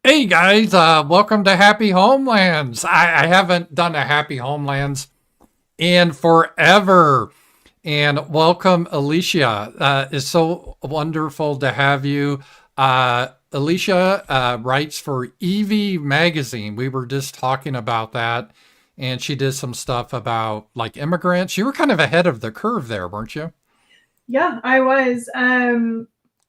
Hey guys, welcome to Happy Homelands. I haven't done a Happy Homelands in forever. And welcome, Alicia. It's so wonderful to have you. Alicia writes for Evie Magazine. We were just talking about that, and she did some stuff about like immigrants. You were kind of ahead of the curve there, weren't you? Yeah, I was.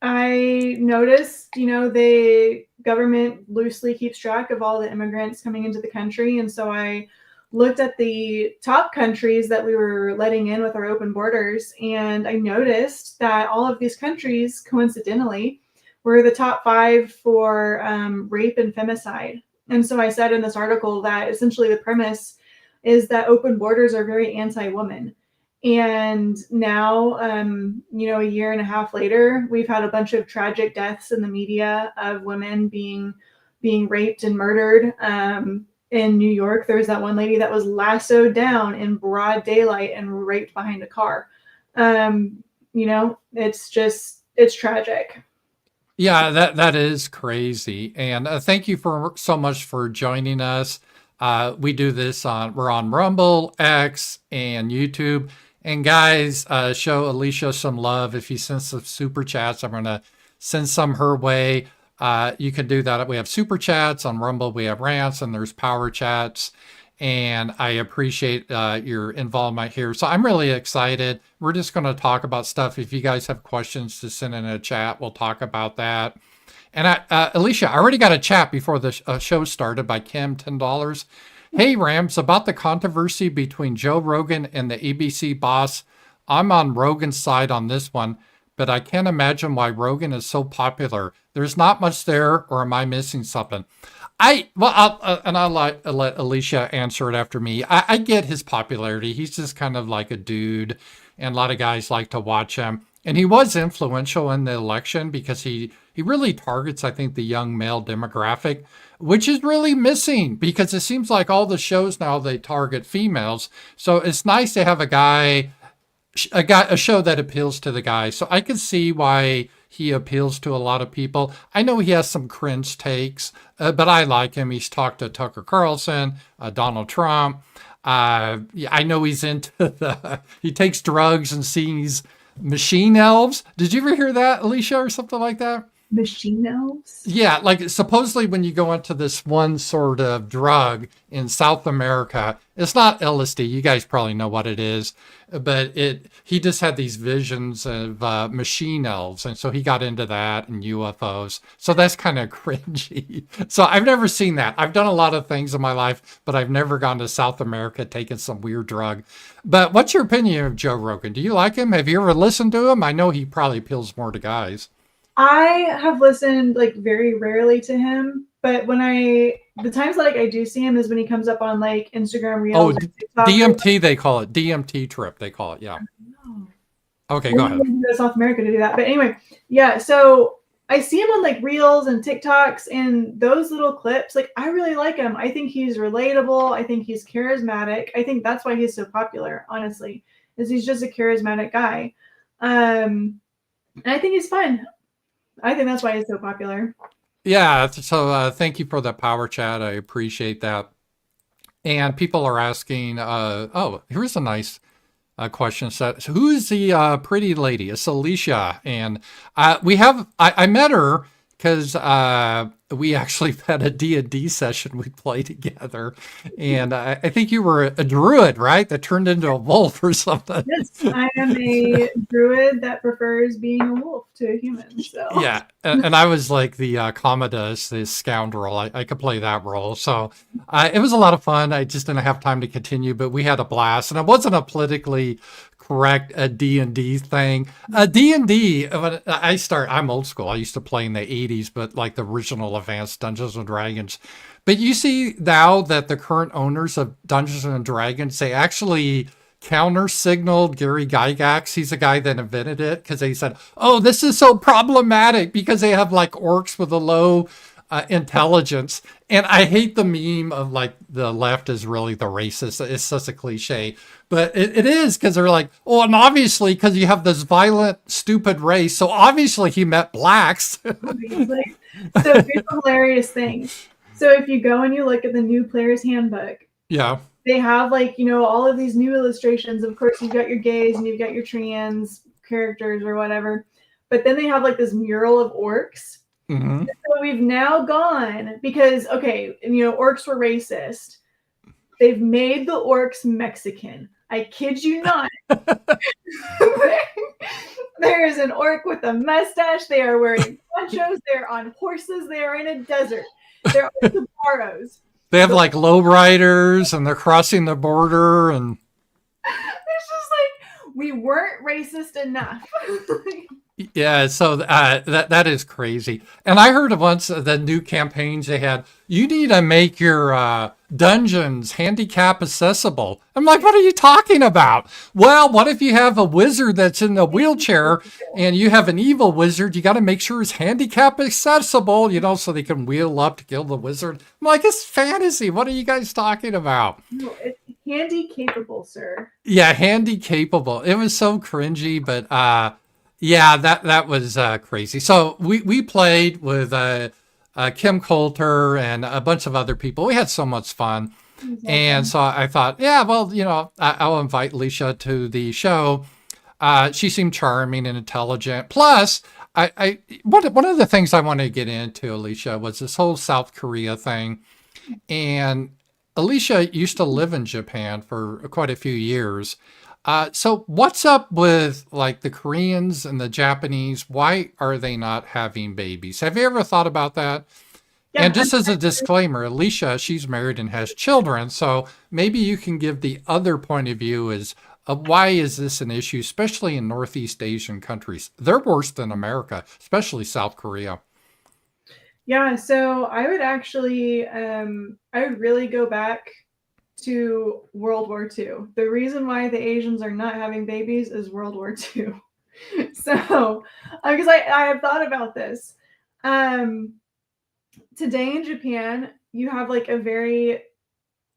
I noticed, the government loosely keeps track of all the immigrants coming into the country. And so I looked at the top countries that we were letting in with our open borders. And I noticed that all of these countries, coincidentally, were the top five for rape and femicide. And so I said in this article that essentially the premise is that open borders are very anti woman. And now, a year and a half later, we've had a bunch of tragic deaths in the media of women being raped and murdered. In New York, there was that one lady that was lassoed down in broad daylight and raped behind a car. It's tragic. Yeah, that is crazy. And thank you for so much for joining us. We do this we're on Rumble, X, and YouTube. And guys, show Alicia some love. If you send some super chats, I'm gonna send some her way. You can do that. We have super chats on Rumble. We have rants, and there's power chats. And I appreciate your involvement here. So I'm really excited. We're just going to talk about stuff. If you guys have questions to send in a chat, we'll talk about that. And Alicia, I already got a chat before the show started by Kim, $10. Hey, Rams, about the controversy between Joe Rogan and the ABC boss. I'm on Rogan's side on this one, but I can't imagine why Rogan is so popular. There's not much there, or am I missing something? I'll let Alicia answer it after me. I get his popularity. He's just kind of like a dude, and a lot of guys like to watch him. And he was influential in the election because he really targets, I think, the young male demographic, which is really missing because it seems like all the shows now they target females. So it's nice to have a show that appeals to the guy. So I can see why he appeals to a lot of people. I know he has some cringe takes, but I like him. He's talked to Tucker Carlson, Donald Trump. Yeah, I know he's into he takes drugs and sees machine elves. Did you ever hear that, Alicia, or something like that? Machine elves? Yeah, like supposedly when you go into this one sort of drug in South America, it's not LSD. You guys probably know what it is, but he just had these visions of machine elves, and so he got into that and UFOs. So that's kind of cringy. So I've never seen that. I've done a lot of things in my life, but I've never gone to South America taking some weird drug. But what's your opinion of Joe Rogan? Do you like him? Have you ever listened to him? I know he probably appeals more to guys. I have listened like very rarely to him, but the times like I do see him is when he comes up on like Instagram Oh, Reels or TikTok. DMT, they call it. DMT trip, they call it. Yeah. Oh, Okay, go maybe ahead. we can go to South America to do that. But anyway, yeah. So I see him on like Reels and TikToks and those little clips. Like I really like him. I think he's relatable. I think he's charismatic. I think that's why he's so popular. Honestly, is he's just a charismatic guy, and I think he's fun. I think that's why he's so popular. Yeah, so thank you for the power chat. I appreciate that. And people are asking, oh, here's a nice question set. So who is the pretty lady? It's Alicia. And I met her because we actually had a D&D session we played together. And I think you were a druid, right? That turned into a wolf or something. Yes, I am a druid that prefers being a wolf to a human. So Yeah, and I was like the Commodus, the scoundrel. I could play that role, so it was a lot of fun. I just didn't have time to continue, but we had a blast, and it wasn't a politically correct D&D thing. D&D, I'm old school. I used to play in the '80s, but like the original Advanced Dungeons and Dragons. But you see now that the current owners of Dungeons and Dragons, they actually counter signaled Gary Gygax. He's the guy that invented it because they said, "Oh, this is so problematic because they have like orcs with a low intelligence." And I hate the meme of like the left is really the racist. It's such a cliche, but it is because they're like, "Oh, and obviously because you have this violent, stupid race, so obviously he met blacks." So here's the hilarious thing. So if you go and you look at the new player's handbook, Yeah. they have like, all of these new illustrations. Of course, you've got your gays and you've got your trans characters or whatever. But then they have like this mural of orcs. Mm-hmm. So we've now gone because, okay, orcs were racist. They've made the orcs Mexican. I kid you not. There is an orc with a mustache. They are wearing ponchos. They're on horses. They are in a desert. There are saguaros. They have like lowriders and they're crossing the border and It's just like we weren't racist enough. yeah, so that is crazy. And I heard once the new campaigns they had, you need to make your dungeons handicap accessible. I'm like, what are you talking about? Well, what if you have a wizard that's in a wheelchair and you have an evil wizard? You got to make sure it's handicap accessible, so they can wheel up to kill the wizard. I'm like, it's fantasy. What are you guys talking about? No, it's handy capable, sir. Yeah, handy capable. It was so cringy, but yeah, that was crazy. So we played with Kim Coulter and a bunch of other people. We had so much fun. And so I thought, yeah, well, I'll invite Alicia to the show. She seemed charming and intelligent. Plus, one of the things I wanted to get into, Alicia, was this whole South Korea thing. And Alicia used to live in Japan for quite a few years. So what's up with like the Koreans and the Japanese? Why are they not having babies? Have you ever thought about that? Yeah, And just as a disclaimer, Alicia, she's married and has children. So maybe you can give the other point of view is why is this an issue, especially in Northeast Asian countries? They're worse than America, especially South Korea. Yeah, so I would actually, I would really go back to World War II. The reason why the Asians are not having babies is World War II. So, because I have thought about this. Today in Japan, you have like a very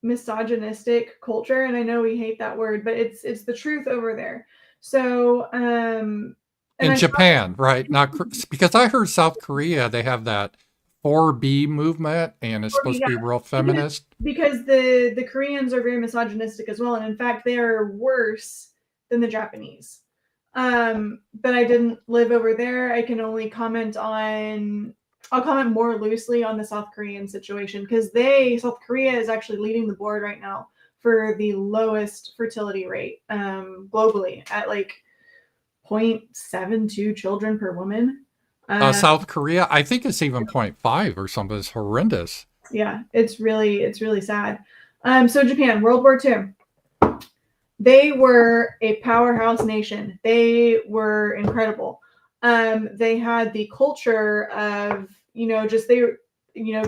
misogynistic culture, and I know we hate that word, but it's the truth over there. So, In Japan, right? Not because I heard South Korea, they have that 4B movement and it's supposed to be real feminist. Because the Koreans are very misogynistic as well, and in fact they are worse than the Japanese. But I didn't live over there. I can only I'll comment more loosely on the South Korean situation because South Korea is actually leading the board right now for the lowest fertility rate globally at like 0.72 children per woman. South Korea, I think it's even 0.5 or something. It's horrendous. Yeah, it's really sad. So Japan, World War II. They were a powerhouse nation. They were incredible. They had the culture of, you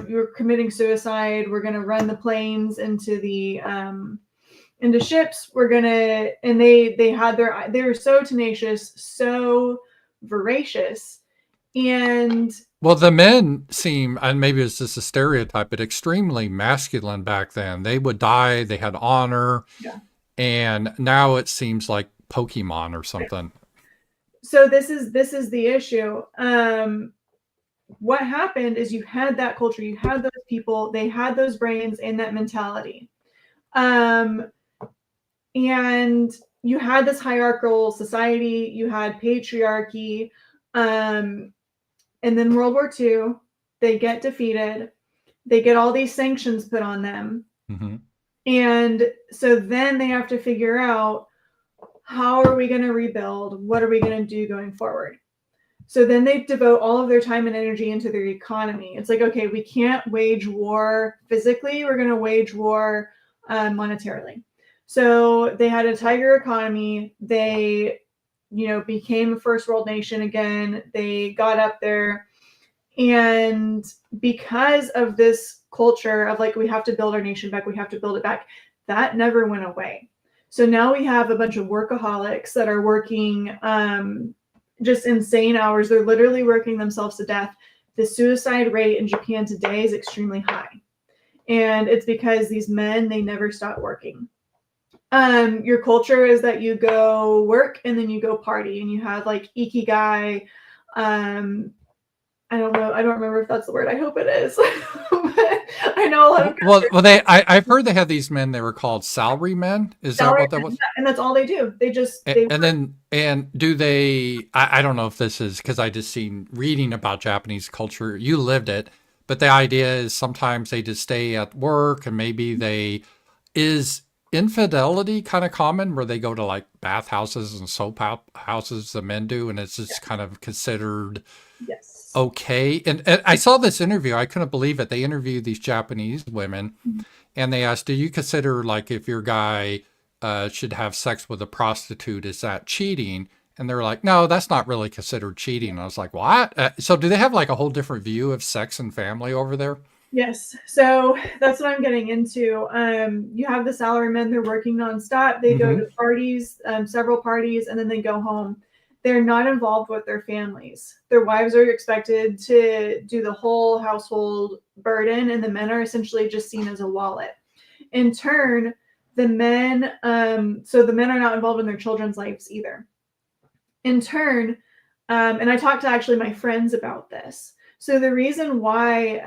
were committing suicide. We're going to run the planes into ships. And they were so tenacious, so voracious. And well, the men seem, and maybe it's just a stereotype, but extremely masculine back then. They would die. They had honor. Yeah. And now it seems like Pokemon or something. So this is the issue. What happened is you had that culture, you had those people, they had those brains and that mentality. And you had this hierarchical society, you had patriarchy, and then World War II, they get defeated, they get all these sanctions put on them. Mm-hmm. And so then they have to figure out, how are we going to rebuild? What are we going to do going forward? So then they devote all of their time and energy into their economy. It's like, okay, we can't wage war physically. We're going to wage war monetarily. So they had a tiger economy. They, became a first world nation again. They got up there. And because of this culture of like, we have to build our nation back, we have to build it back, that never went away. So now we have a bunch of workaholics that are working just insane hours. They're literally working themselves to death. The suicide rate in Japan today is extremely high. And it's because these men, they never stop working. Your culture is that you go work and then you go party and you have like ikigai. I don't know. I don't remember if that's the word. I hope it is. But I know a lot of I've heard they had these men. They were called salary men. Is that salary, what that was? and that's all they do. They And then, and do they, I don't know if this is because I just seen reading about Japanese culture. You lived it, but the idea is sometimes they just stay at work and maybe is infidelity kind of common where they go to like bathhouses and houses the men do, and it's just kind of considered yes. okay. And I saw this interview. I couldn't believe it. They interviewed these Japanese women and they asked, do you consider like if your guy should have sex with a prostitute, is that cheating? And they're like, no, that's not really considered cheating. And I was like, what? So do they have like a whole different view of sex and family over there? Yes. So that's what I'm getting into. You have the salarymen, they're working nonstop. They go Mm-hmm. to parties, several parties, and then they go home. They're not involved with their families. Their wives are expected to do the whole household burden, and the men are essentially just seen as a wallet. In turn, the men, so the men are not involved in their children's lives either. In turn, and I talked to actually my friends about this. So the reason why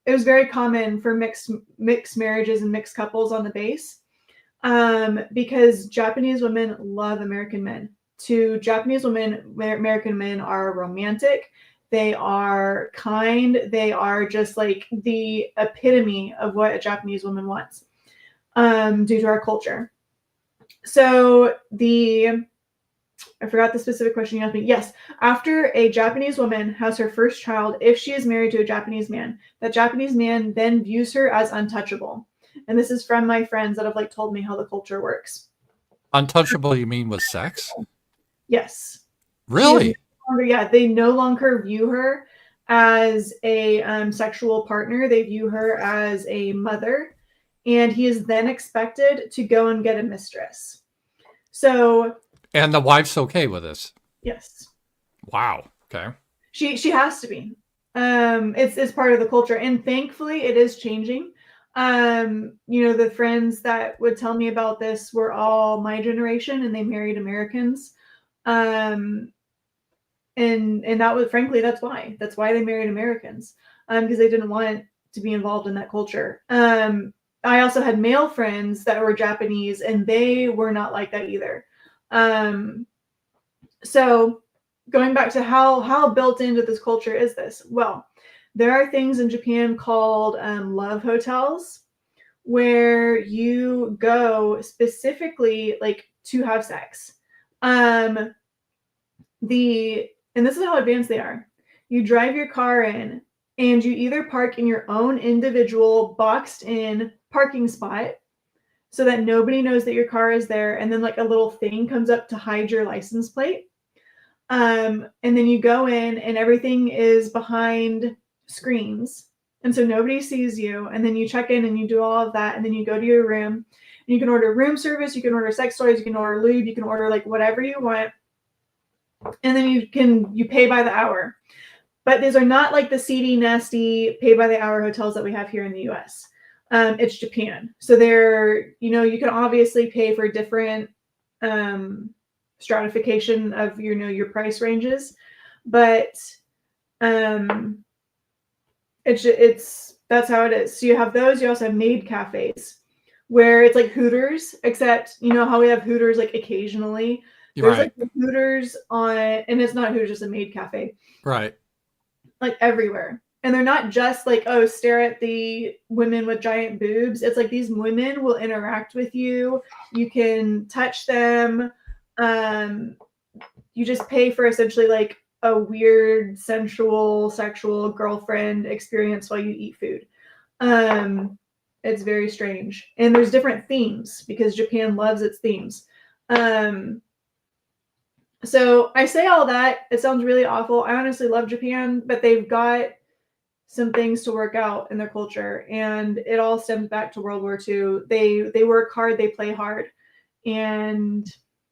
it was very common for mixed marriages and mixed couples on the base, because Japanese women love American men. To Japanese women, American men are romantic. They are kind. They are just like the epitome of what a Japanese woman wants, due to our culture. So I forgot the specific question you asked me. Yes, after a Japanese woman has her first child, if she is married to a Japanese man, that Japanese man then views her as untouchable. And this is from my friends that have like told me how the culture works. Untouchable, you mean with sex? Yes. Really? They no longer view her as a sexual partner. They view her as a mother, and he is then expected to go and get a mistress. So, And the wife's okay with this? yes. Wow. Okay. She has to be. It's part of the culture, and thankfully it is changing. The friends that would tell me about this were all my generation, and they married Americans. And that was, frankly, that's why they married Americans, because they didn't want to be involved in that culture. I also had male friends that were Japanese, and they were not like that either. So going back to how built into this culture is this? Well, there are things in Japan called love hotels, where you go specifically like to have sex. And this is how advanced they are. You drive your car in, and you either park in your own individual boxed in parking spot so that nobody knows that your car is there, and then like a little thing comes up to hide your license plate. And then you go in and everything is behind screens. And so nobody sees you. And then you check in and you do all of that. And then you go to your room and you can order room service. You can order sex toys. You can order lube. You can order like whatever you want. And then you pay by the hour. But these are not like the seedy, nasty pay by the hour hotels that we have here in the US. It's Japan. So you can obviously pay for different, stratification of your price ranges, but it's that's how it is. So you have those. You also have maid cafes where it's like Hooters, except how we have Hooters like occasionally. There's Right. like Hooters and it's not Hooters, just a maid cafe. Right. Like everywhere. And they're not just like, oh, stare at the women with giant boobs. It's like these women will interact with you. You can touch them. You just pay for essentially like a weird sensual sexual girlfriend experience while you eat food. It's very strange, and there's different themes because Japan loves its themes. So I say all that, it sounds really awful. I honestly love Japan, but they've got some things to work out in their culture, and it all stems back to World War II. They work hard, they play hard, and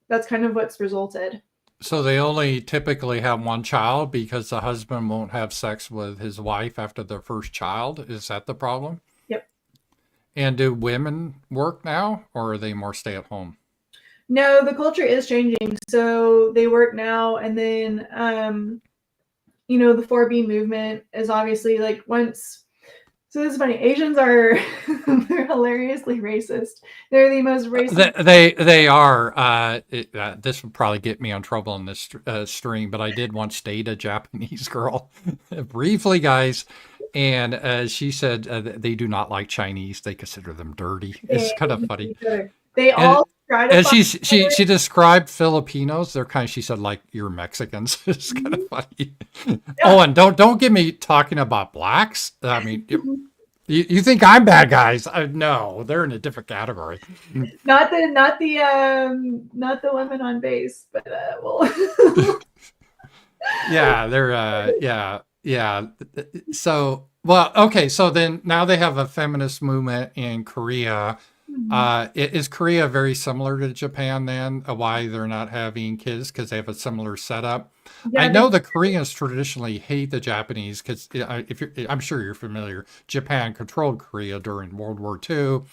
that's kind of what's resulted. So they only typically have one child because the husband won't have sex with his wife after their first child. Is that the problem? Yep. And do women work now, or are they more stay at home? No, the culture is changing. So they work now, and then the 4B movement is obviously like once. So this is funny. Asians are they're hilariously racist. They're the most racist. They are. This would probably get me in trouble in this stream, but I did once date a Japanese girl briefly, guys, and she said they do not like Chinese. They consider them dirty. It's kind of funny. They And all try to and find she described Filipinos. They're kind of, she said, like, you're Mexicans. It's kind of funny. Oh, and don't get me talking about blacks. I mean, you think I'm bad guys? No, they're in a different category. not the women on base, but well. Yeah, they're yeah. So, well, okay, so then now they have a feminist movement in Korea. Is Korea very similar to Japan then? Why they're not having kids? Because they have a similar setup. I Yeah, know the Koreans traditionally hate the Japanese because I'm sure you're familiar. Japan controlled Korea during World War II,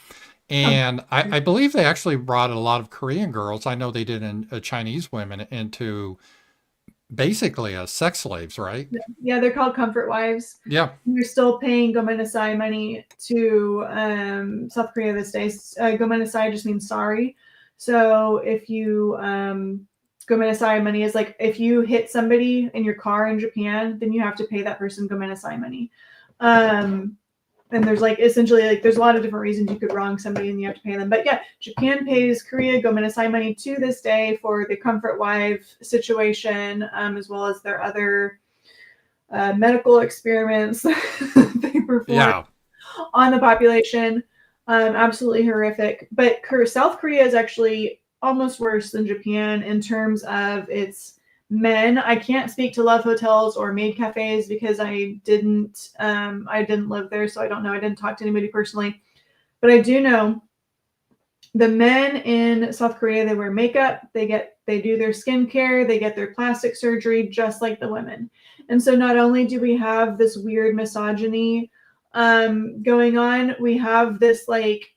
and I believe they actually brought a lot of Korean girls. I know they did in Chinese women into basically as sex slaves, right? yeah, they're called comfort wives. Yeah. You're still paying gomenasai money to South Korea these days. Gomenasai just means sorry. So if you gomenasai money is like if you hit somebody in your car in Japan, then you have to pay that person gomenasai money. And there's like essentially like there's a lot of different reasons you could wrong somebody and you have to pay them. But yeah, Japan pays Korea gomenasai money to this day for the comfort wife situation, as well as their other medical experiments they perform on the population. Absolutely horrific. But South Korea is actually almost worse than Japan in terms of its men. I can't speak to love hotels or maid cafes because I didn't live there, so I don't know. I didn't talk to anybody personally, but I do know the men in South Korea, they wear makeup, they do their skincare, they get their plastic surgery just like the women. And so not only do we have this weird misogyny going on, we have this like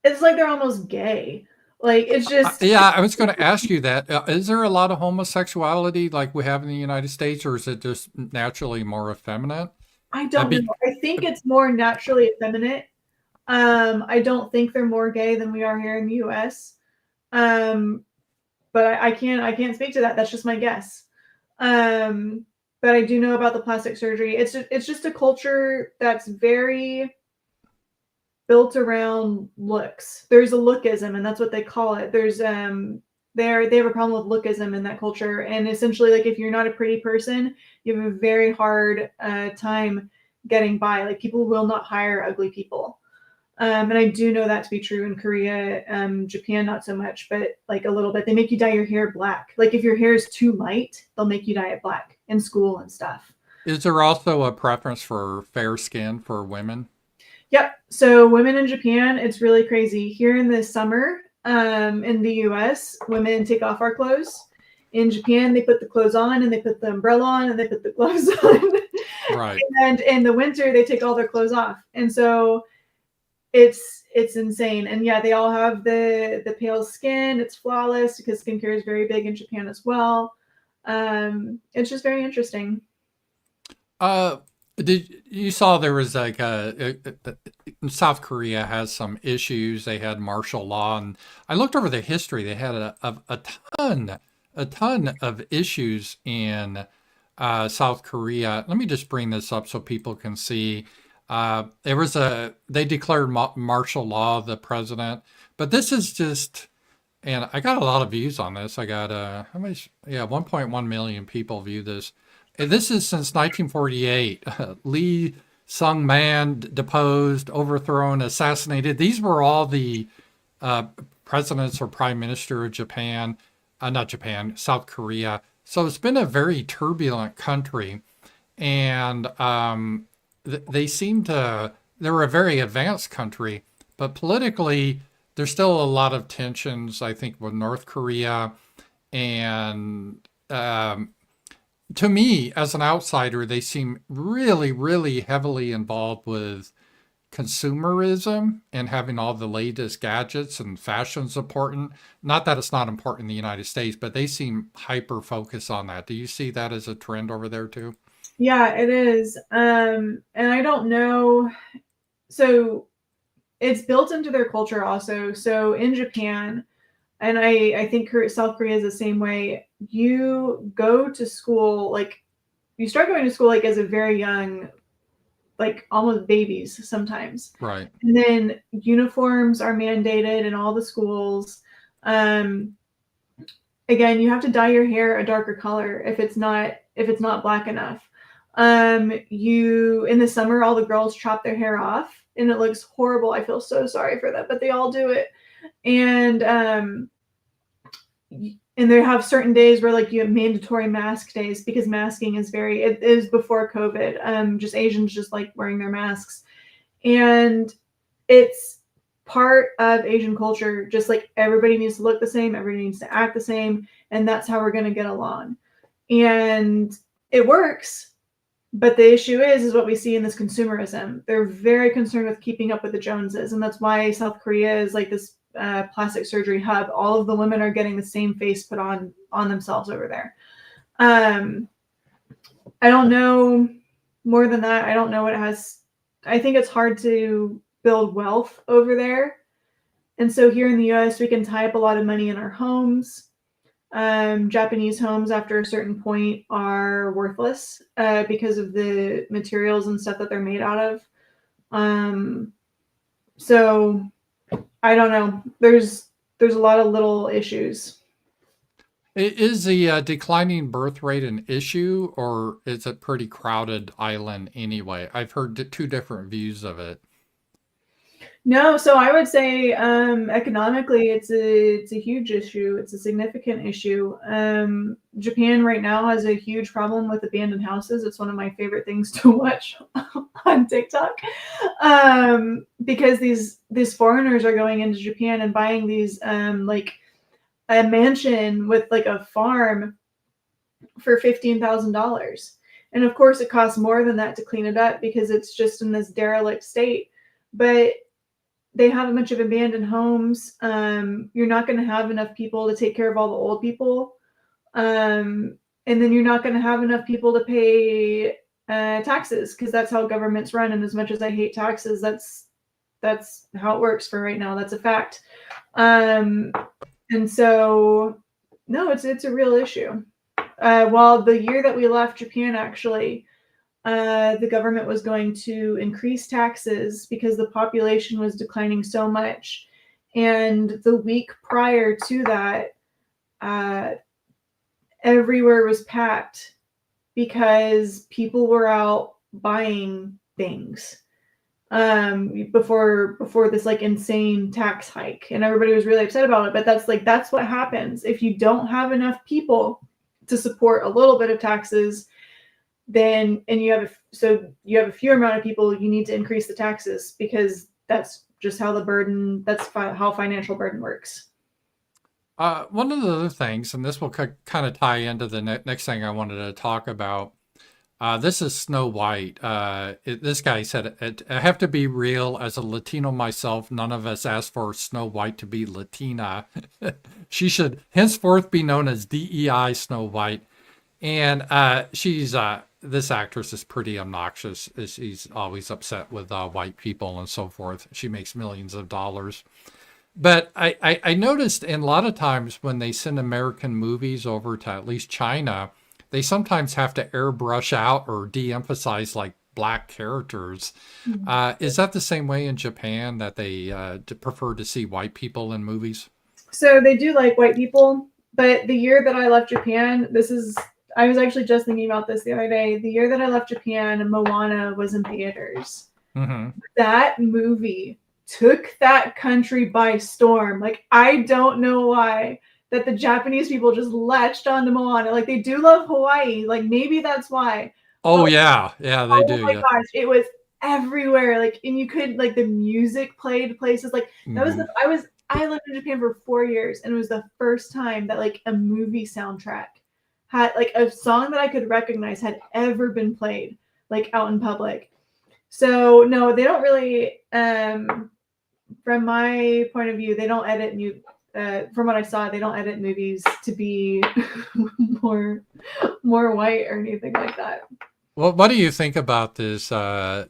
it's like they're almost gay. Like it's just yeah, I was going to ask you that. Is there a lot of homosexuality like we have in the United States, or is it just naturally more effeminate? I don't know. I think it's more naturally effeminate. I don't think they're more gay than we are here in the U.S. But I can't speak to that. That's just my guess. But I do know about the plastic surgery. It's just a culture that's very built around looks. There's a lookism, and that's what they call it. There's they have a problem with lookism in that culture, and essentially, like if you're not a pretty person, you have a very hard time getting by. Like people will not hire ugly people, and I do know that to be true in Korea. Japan, not so much, but like a little bit. They make you dye your hair black. Like if your hair is too light, they'll make you dye it black in school and stuff. Is there also a preference for fair skin for women? Yep. So women in Japan, it's really crazy. Here in the summer, in the US, women take off our clothes. In Japan, they put the clothes on and they put the umbrella on and they put the gloves on. Right. And in the winter, they take all their clothes off. And so it's insane. And yeah, they all have the pale skin. It's flawless because skincare is very big in Japan as well. It's just very interesting. Did you saw there was like South Korea has some issues. They had martial law, and I looked over the history. They had a ton of issues in South Korea. Let me just bring this up so people can see. They declared martial law, the president, but this is just, and I got a lot of views on this. I got how many? Yeah, 1.1 million people view this. And this is since 1948. Lee Sung-man deposed, overthrown, assassinated. These were all the presidents or prime minister of Japan, not Japan, South Korea. So it's been a very turbulent country. And they're a very advanced country, but politically, there's still a lot of tensions, I think, with North Korea. And to me, as an outsider, they seem really, really heavily involved with consumerism and having all the latest gadgets and fashion's important. Not that it's not important in the United States, but they seem hyper focused on that. Do you see that as a trend over there too? Yeah, it is. And I don't know. So it's built into their culture also. So in Japan, and I think South Korea is the same way. You go to school, like you start going to school like as a very young, like almost babies sometimes. Right. And then uniforms are mandated in all the schools. Um, Again, you have to dye your hair a darker color if it's not black enough. You in the summer, all the girls chop their hair off, and it looks horrible. I feel so sorry for that, but they all do it. And and they have certain days where like you have mandatory mask days because masking is it is before COVID. Just Asians just like wearing their masks, and it's part of Asian culture. Just like everybody needs to look the same, everybody needs to act the same, and that's how we're going to get along. And it works, but the issue is what we see in this consumerism. They're very concerned with keeping up with the Joneses, and that's why South Korea is like this plastic surgery hub. All of the women are getting the same face put on themselves over there. I don't know more than that. I don't know what it has. I think it's hard to build wealth over there. And so here in the US, we can tie up a lot of money in our homes. Japanese homes after a certain point are worthless because of the materials and stuff that they're made out of. So I don't know. There's a lot of little issues. Is the declining birth rate an issue, or is it pretty crowded island anyway? I've heard two different views of it. No, so I would say economically, it's a huge issue. It's a significant issue. Japan right now has a huge problem with abandoned houses. It's one of my favorite things to watch on TikTok because these foreigners are going into Japan and buying these like a mansion with like a farm for $15,000, and of course it costs more than that to clean it up because it's just in this derelict state. But they have a bunch of abandoned homes. You're not going to have enough people to take care of all the old people. And then you're not going to have enough people to pay taxes because that's how governments run. And as much as I hate taxes, that's how it works for right now. That's a fact. And so, no, it's a real issue. While the year that we left Japan, actually, the government was going to increase taxes because the population was declining so much. And the week prior to that, everywhere was packed because people were out buying things before this like insane tax hike, and everybody was really upset about it. But that's what happens if you don't have enough people to support a little bit of taxes. Then and you have a fewer amount of people, you need to increase the taxes because that's just how how financial burden works. One of the other things, and this will kind of tie into the next thing I wanted to talk about. This is Snow White. This guy said, I have to be real. As a Latino myself, none of us asked for Snow White to be Latina. She should henceforth be known as DEI Snow White. And this actress is pretty obnoxious. She's always upset with white people and so forth. She makes millions of dollars. But I noticed in a lot of times when they send American movies over to at least China, they sometimes have to airbrush out or de-emphasize like black characters. Is that the same way in Japan, that they prefer to see white people in movies? So they do like white people, but the year that I left Japan, I was actually just thinking about this the other day. The year that I left Japan, Moana was in theaters. Mm-hmm. That movie took that country by storm. Like, I don't know why that the Japanese people just latched onto Moana. Like, they do love Hawaii. Like, maybe that's why. Oh, But, yeah. Yeah, they do. oh my Yeah. gosh, it was everywhere. Like, and you could, like, the music played places. Like, that was Mm-hmm. I lived in Japan for 4 years, and it was the first time that, like, a movie soundtrack had, like, a song that I could recognize had ever been played, like, out in public. So no, they don't really. From my point of view, they don't edit new. From what I saw, they don't edit movies to be more more white or anything like that. Well, what do you think about this? Do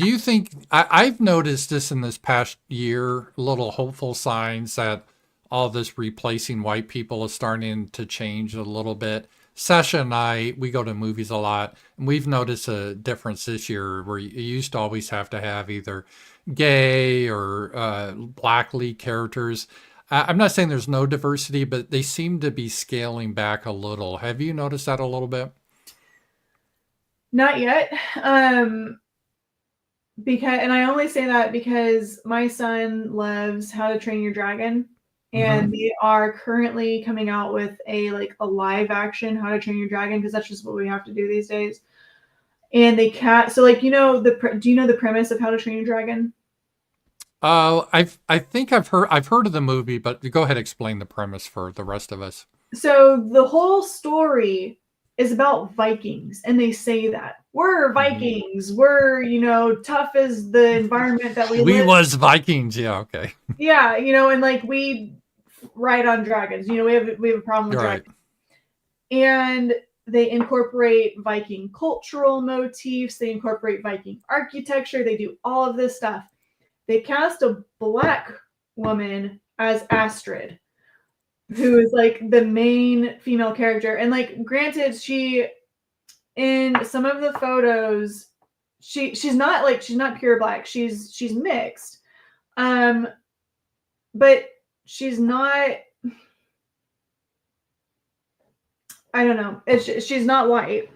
you think I've noticed this in this past year, little hopeful signs that all this replacing white people is starting to change a little bit? Sasha and I, we go to movies a lot, and we've noticed a difference this year where you used to always have to have either gay or black lead characters. I'm not saying there's no diversity, but they seem to be scaling back a little. Have you noticed that a little bit? Not yet. Because, and I only say that because my son loves How to Train Your Dragon, and Hmm. they are currently coming out with a live action How to Train Your Dragon, because that's just what we have to do these days. And they can't. So do you know the premise of How to Train Your Dragon? I think I've heard of the movie, but go ahead, explain the premise for the rest of us. So the whole story is about Vikings, and they say that we're Hmm. Vikings, we're tough as the environment that we We live. was Vikings, yeah, okay, Yeah, and we ride on dragons. We have a problem with you're right. dragons, and they incorporate Viking cultural motifs. They incorporate Viking architecture. They do all of this stuff. They cast a black woman as Astrid, who is the main female character. And granted, she in some of the photos, she's not pure black. She's mixed. But she's not. I don't know. She's not white,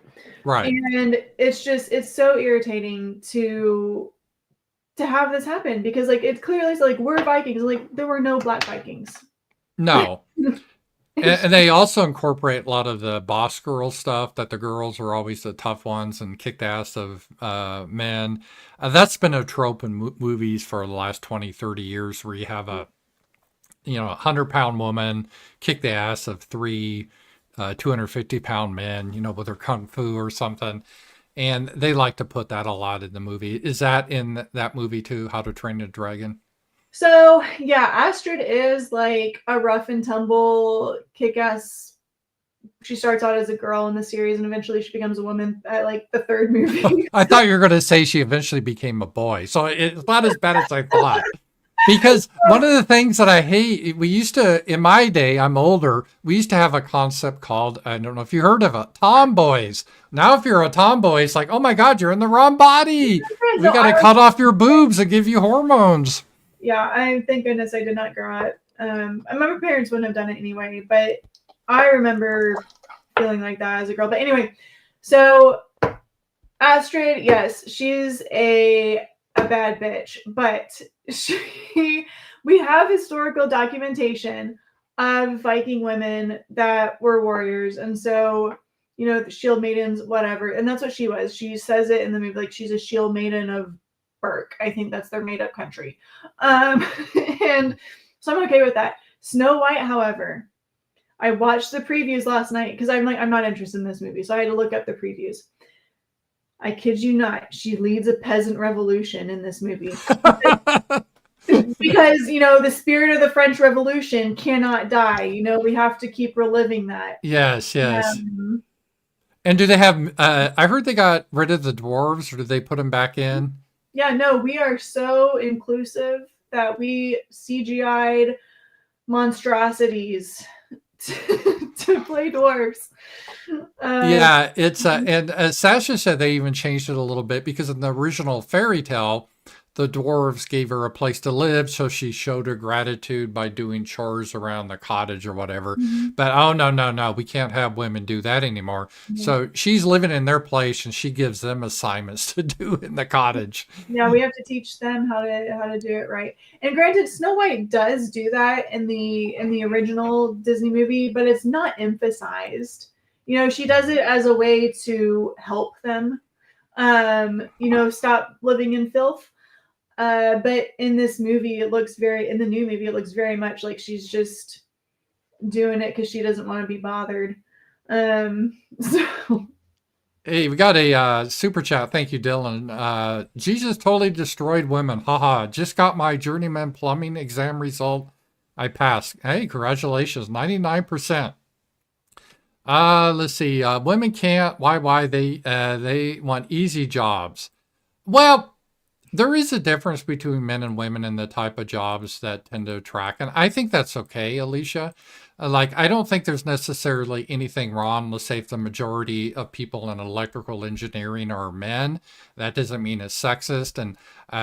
Right. and it's so irritating to have this happen, because it clearly is we're Vikings. There were no black Vikings. No. And they also incorporate a lot of the boss girl stuff that the girls are always the tough ones and kick the ass of men. That's been a trope in movies for the last 20, 30 years where you have a 100-pound woman kick the ass of three 250-pound men, with their kung fu or something. And they like to put that a lot in the movie. Is that in that movie too, How to Train a Dragon? So yeah, Astrid is like a rough and tumble, kick-ass. She starts out as a girl in the series, and eventually she becomes a woman at the third movie. I thought you were going to say she eventually became a boy. So it's not as bad as I thought. Because one of the things that I hate, we used to, in my day, I'm older, we used to have a concept called, I don't know if you heard of it, tomboys. Now, if you're a tomboy, it's like, oh my God, you're in the wrong body. We No, got to cut off your boobs and give you hormones. yeah, I thank goodness I did not grow up. My parents wouldn't have done it anyway, but I remember feeling like that as a girl. But anyway, so Astrid, yes, she's a bad bitch, but we have historical documentation of Viking women that were warriors, and so the shield maidens, whatever, and that's what she was. She says it in the movie, she's a shield maiden of Burke. I think that's their made up country, and so I'm okay with that. Snow White, however, I watched the previews last night because I'm not interested in this movie, so I had to look up the previews. I kid you not, she leads a peasant revolution in this movie. Because the spirit of the French Revolution cannot die. We have to keep reliving that. Yes, yes. Um, And do they have, I heard they got rid of the dwarves, or did they put them back in? yeah, no, we are so inclusive that we CGI'd monstrosities to play dwarves. Yeah, it's and as Sasha said, they even changed it a little bit because in the original fairy tale, the dwarves gave her a place to live, so she showed her gratitude by doing chores around the cottage or whatever. Mhm. But oh no, no, no, we can't have women do that anymore. So she's living in their place, and she gives them assignments to do in the cottage. Yeah, we have to teach them how to do it right. And granted, Snow White does do that in the original Disney movie, but it's not emphasized. She does it as a way to help them, stop living in filth. But in this movie, in the new movie, it looks very much like she's just doing it because she doesn't want to be bothered. So Hey, we got a super chat. Thank you, Dylan. Jesus totally destroyed women. Haha. Just got my journeyman plumbing exam result. I passed. Hey, congratulations. 99%. Let's see. Women can't. Why they want easy jobs. Well, there is a difference between men and women in the type of jobs that tend to attract. And I think that's okay, Alicia. Like, I don't think there's necessarily anything wrong. Let's say if the majority of people in electrical engineering are men, that doesn't mean it's sexist. And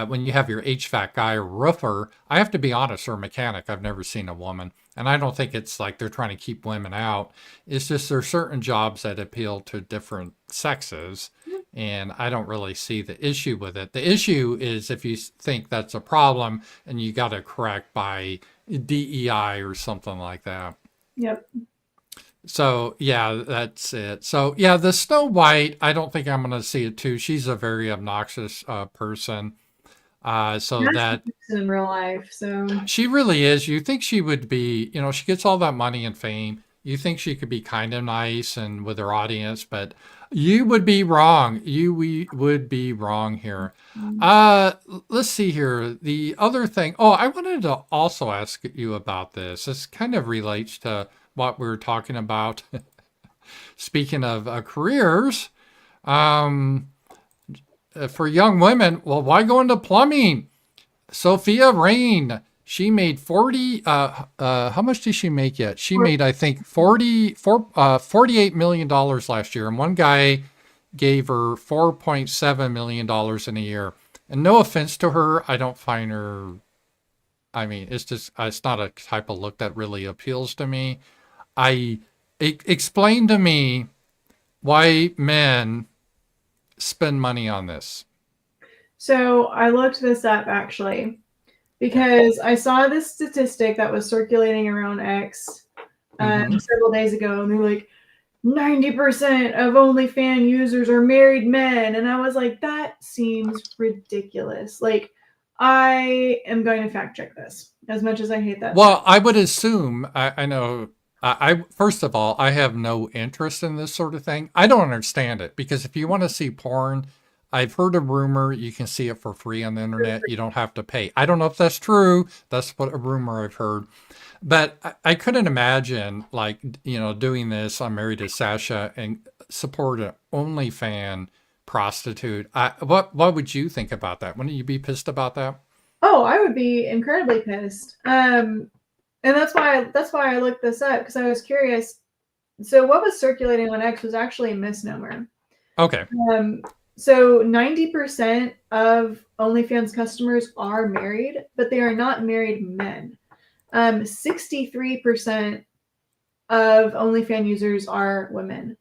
when you have your HVAC guy or roofer, I have to be honest, or mechanic, I've never seen a woman. And I don't think it's like they're trying to keep women out. It's just there's certain jobs that appeal to different sexes, and I don't really see the issue with it. The issue is if you think that's a problem and you got to correct by DEI or something like that. Yep. So yeah, that's it. So yeah, the Snow White, I don't think I'm going to see it too. She's a very obnoxious person. So That's that the person in real life. So she really is. You think she would be, she gets all that money and fame. You think she could be kind of nice and with her audience, but you would be wrong. We would be wrong here. Let's see here. The other thing. Oh, I wanted to also ask you about this. This kind of relates to what we were talking about. Speaking of careers, um, for young women, well, why go into plumbing? Sophia Rain, she made 40 how much did she make yet? She made I think 48 million dollars last year, and one guy gave her 4.7 million dollars in a year. And no offense to her, I don't find her, I mean, it's just it's not a type of look that really appeals to me. I explain to me why men spend money on this. So I looked this up actually because I saw this statistic that was circulating around X several days ago, and they're like, 90% of OnlyFans users are married men. And I was like, that seems ridiculous. Like, I am going to fact check this as much as I hate that. Well, I would assume, I know, I first of all, I have no interest in this sort of thing. I don't understand it because if you want to see porn, I've heard a rumor you can see it for free on the internet. You don't have to pay. I don't know if that's true. That's what a rumor I've heard. But I couldn't imagine, like, doing this. I'm married to Sasha and support an OnlyFan prostitute. What would you think about that? Wouldn't you be pissed about that? Oh, I would be incredibly pissed. And that's why I looked this up, because I was curious. So what was circulating on X was actually a misnomer. Okay. So 90% of OnlyFans customers are married, but they are not married men. 63% of OnlyFans users are women.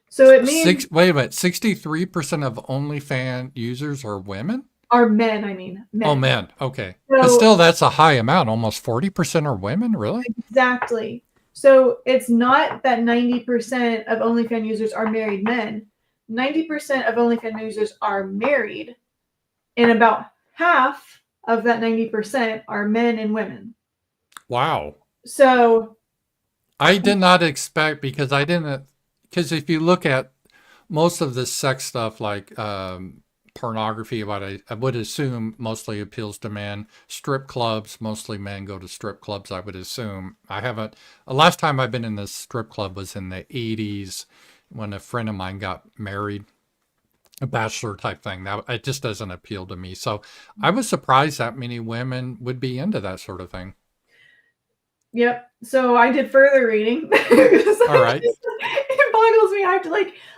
So it means Wait a minute, 63% of OnlyFans users are women? are men, I mean men. Oh, men. Okay. So, But still, that's a high amount. Almost 40% are women, really? exactly. So it's not that 90% of OnlyFans users are married men. 90% of OnlyFans users are married, and about half of that 90% are men and women. Wow. So I did not expect, because if you look at most of the sex stuff like pornography, what I would assume mostly appeals to men. Strip clubs, mostly men go to strip clubs, I would assume. The last time I've been in this strip club was in the 80s when a friend of mine got married, a bachelor type thing. That it just doesn't appeal to me. So I was surprised that many women would be into that sort of thing. yep. So I did further reading. All right. It boggles me.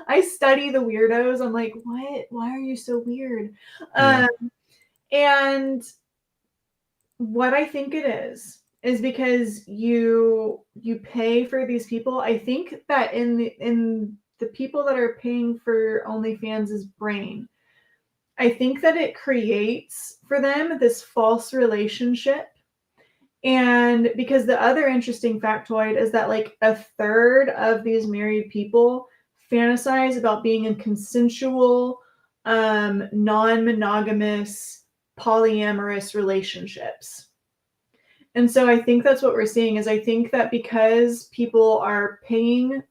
I study the weirdos. I'm like, what? Why are you so weird? Yeah. And what I think it is because you pay for these people. I think that in the people that are paying for OnlyFans' brain, I think that it creates for them this false relationship. And because the other interesting factoid is that like a third of these married people fantasize about being in consensual, non-monogamous, polyamorous relationships. And so I think that's what we're seeing is I think that because people are paying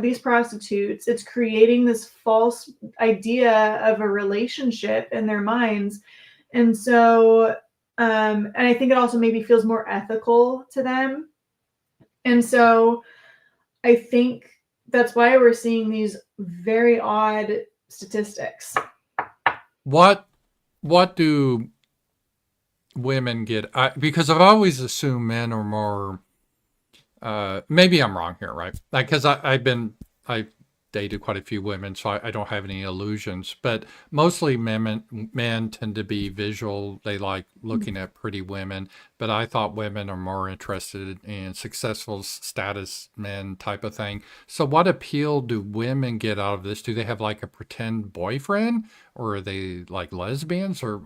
these prostitutes, it's creating this false idea of a relationship in their minds. And so, and I think it also maybe feels more ethical to them. And so I think that's why we're seeing these very odd statistics. What do women get? Because I've always assumed men are more. Maybe I'm wrong here, right? Like, because I dated quite a few women, so I don't have any illusions. But mostly men tend to be visual. They like looking at pretty women. But I thought women are more interested in successful status men type of thing. So what appeal do women get out of this? Do they have like a pretend boyfriend, or are they like lesbians, or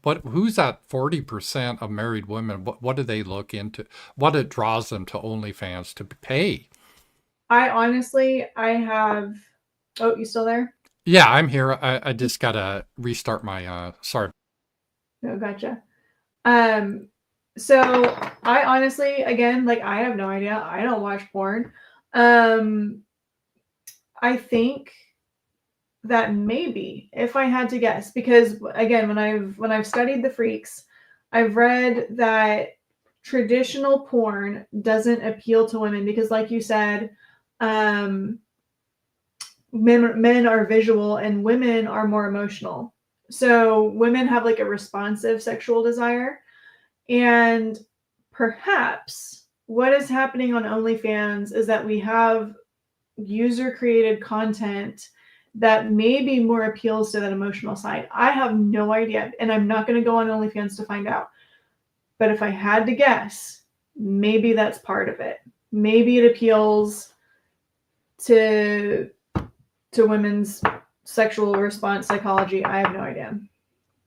what? Who's that 40% of married women? What do they look into? What it draws them to OnlyFans to pay? I have. Oh, you still there? Yeah, I'm here. I just gotta restart my sorry. No, gotcha. So I honestly, again, like I have no idea. I don't watch porn. I think that maybe if I had to guess, because again, when I've studied the freaks, I've read that traditional porn doesn't appeal to women because, like you said, men are visual and women are more emotional. So women have like a responsive sexual desire, and perhaps what is happening on OnlyFans is that we have user created content that maybe more appeals to that emotional side. I have no idea, and I'm not going to go on OnlyFans to find out. But if I had to guess, maybe that's part of it. Maybe it appeals to women's sexual response psychology. I have no idea.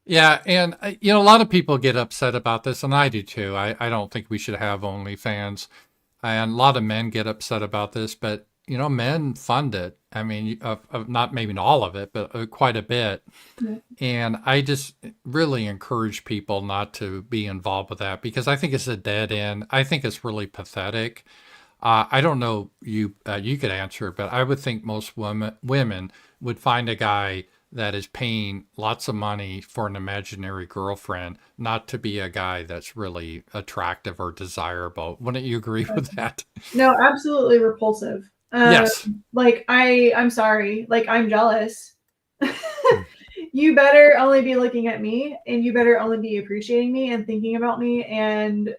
Yeah, and a lot of people get upset about this, and I do too. I don't think we should have OnlyFans, and a lot of men get upset about this, but men fund it. I mean, not maybe not all of it, but quite a bit. Yeah. And I just really encourage people not to be involved with that because I think it's a dead end. I think it's really pathetic. I don't know, you could answer, but I would think most women would find a guy that is paying lots of money for an imaginary girlfriend, not to be a guy that's really attractive or desirable. Wouldn't you agree with that? No, absolutely repulsive. Yes. Like I'm sorry. Like I'm jealous. You better only be looking at me, and you better only be appreciating me and thinking about me, and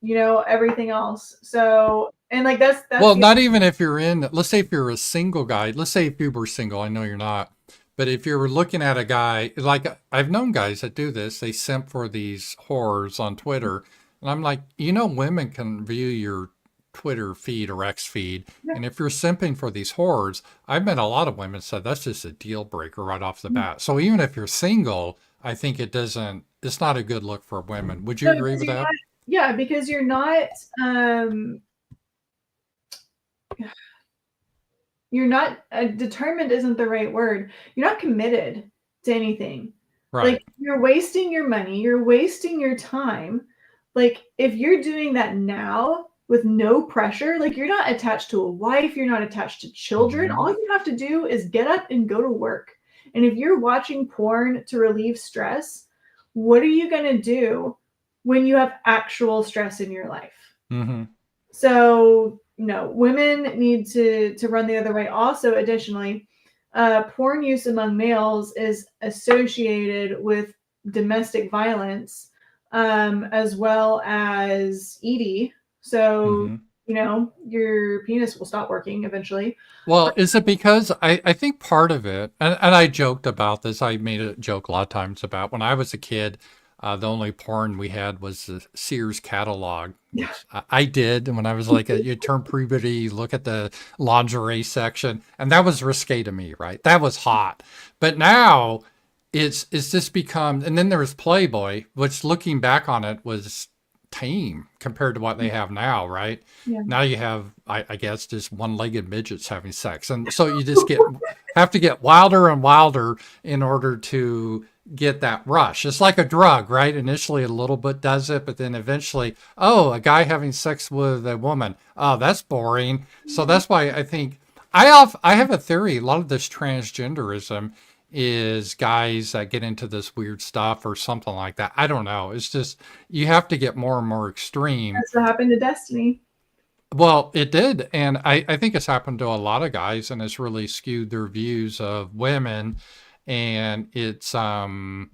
everything else. So, and like that's Well, not even if you're let's say if you're a single guy, let's say if you were single, I know you're not, but if you're looking at a guy, like I've known guys that do this, they simp for these whores on Twitter. And I'm like, women can view your Twitter feed or X feed. Yeah. And if you're simping for these whores, I've met a lot of women said that's just a deal breaker right off the bat. So even if you're single, I think it's not a good look for women. Would you agree with that? Yeah, because you're not determined isn't the right word. You're not committed to anything. Right. Like you're wasting your money, you're wasting your time. Like if you're doing that now with no pressure, like you're not attached to a wife, you're not attached to children. All you have to do is get up and go to work. And if you're watching porn to relieve stress, what are you going to do when you have actual stress in your life? Mm-hmm. So no, women need to run the other way. Also, additionally, porn use among males is associated with domestic violence, as well as ED. So, your penis will stop working eventually. Well, is it because I think part of it, and I joked about this, I made a joke a lot of times about when I was a kid, the only porn we had was the Sears catalog. Yeah. I did. And when I was like, you turn puberty, you look at the lingerie section, and that was risque to me, right? That was hot. But now it's just become, and then there was Playboy, which looking back on it was tame compared to what they have now, right? Yeah. Now you have, I guess, just one-legged midgets having sex. And so you just have to get wilder and wilder in order to get that rush. It's like a drug, right? Initially, a little bit does it, but then eventually, oh, a guy having sex with a woman. Oh, that's boring. So that's why I think I have a theory. A lot of this transgenderism is guys that get into this weird stuff or something like that. I don't know. It's just you have to get more and more extreme. That's what happened to Destiny. Well, it did. And I think it's happened to a lot of guys and it's really skewed their views of women. And it's yeah,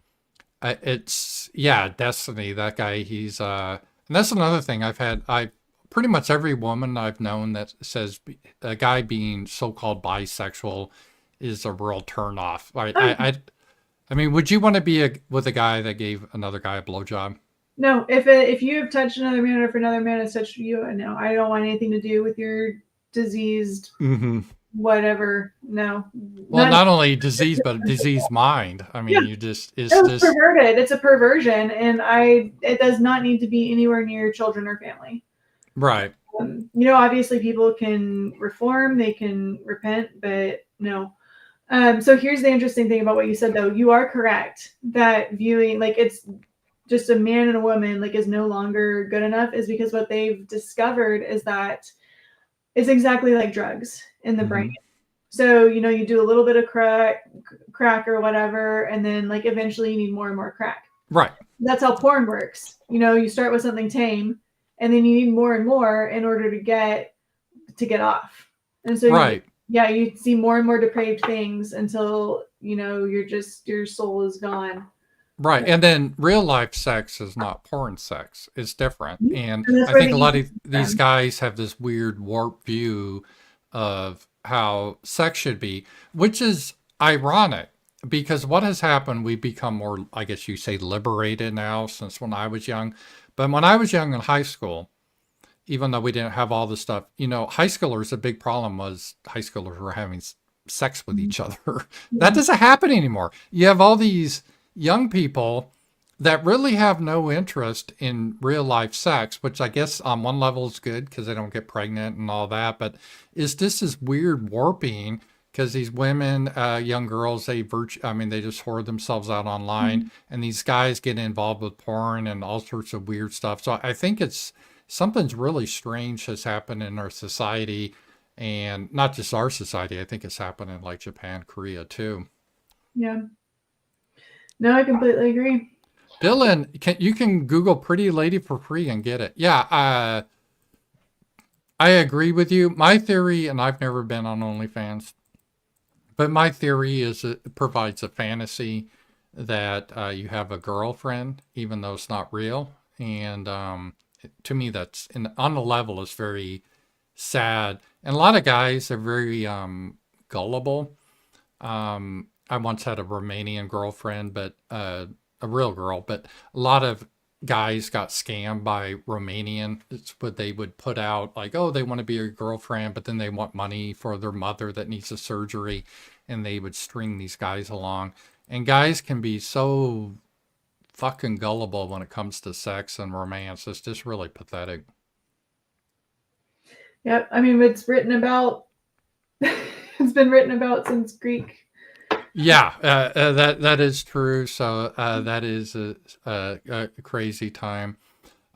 Destiny. That guy, and that's another thing I pretty much every woman I've known that says a guy being so-called bisexual is a real turn off. Right? Oh, I mean, would you want to be with a guy that gave another guy a blowjob? no, if you have touched another man or if another man has touched you, no, I don't want anything to do with your diseased Hmm. whatever. No, Well, not not only disease, but a diseased mind. I yeah. mean, it's It was just perverted. It's a perversion, and it does not need to be anywhere near children or family. right, Obviously people can reform, they can repent, but no. So here's the interesting thing about what you said, though. You are correct that viewing, like, it's just a man and a woman, like, is no longer good enough, is because what they've discovered is that it's exactly like drugs in the brain. hmm So, you do a little bit of crack or whatever, and then, like, eventually you need more and more crack. right, That's how porn works. You start with something tame, and then you need more and more in order to get off. And so right. you see more and more depraved things until your soul is gone. Right. And then real life sex is not porn sex. It's different. And And that's I where think the a lot ego of comes these from. guys have this weird warped view of how sex should be, which is ironic because what has happened, we've become more, I guess you say, liberated now since when I was young. But when I was young in high school, even though we didn't have all this stuff, high schoolers, a big problem was high schoolers were having sex with each other. That Yeah. doesn't happen anymore. You have all these young people that really have no interest in real life sex, which I guess on one level is good because they don't get pregnant and all that. But is this weird warping because these women, young girls, they just hoard themselves out online, and these guys get involved with porn and all sorts of weird stuff. So I think it's something's really strange has happened in our society, and not just our society. I think it's happening like Japan, Korea too. Yeah. No, I completely agree. Dylan, you can Google "pretty lady" for free and get it. Yeah, I agree with you. My theory, and I've never been on OnlyFans, but my theory is it provides a fantasy that you have a girlfriend, even though it's not real. And to me, that's on the level is very sad. And a lot of guys are very gullible. I once had a Romanian girlfriend, but a real girl, but a lot of guys got scammed by Romanian. It's what they would put out like, oh, they want to be your girlfriend, but then they want money for their mother that needs a surgery, and they would string these guys along. And guys can be so fucking gullible when it comes to sex and romance. It's just really pathetic. Yep. I mean, it's written about. It's been written about since Greek. Yeah, that is true. So that is a crazy time.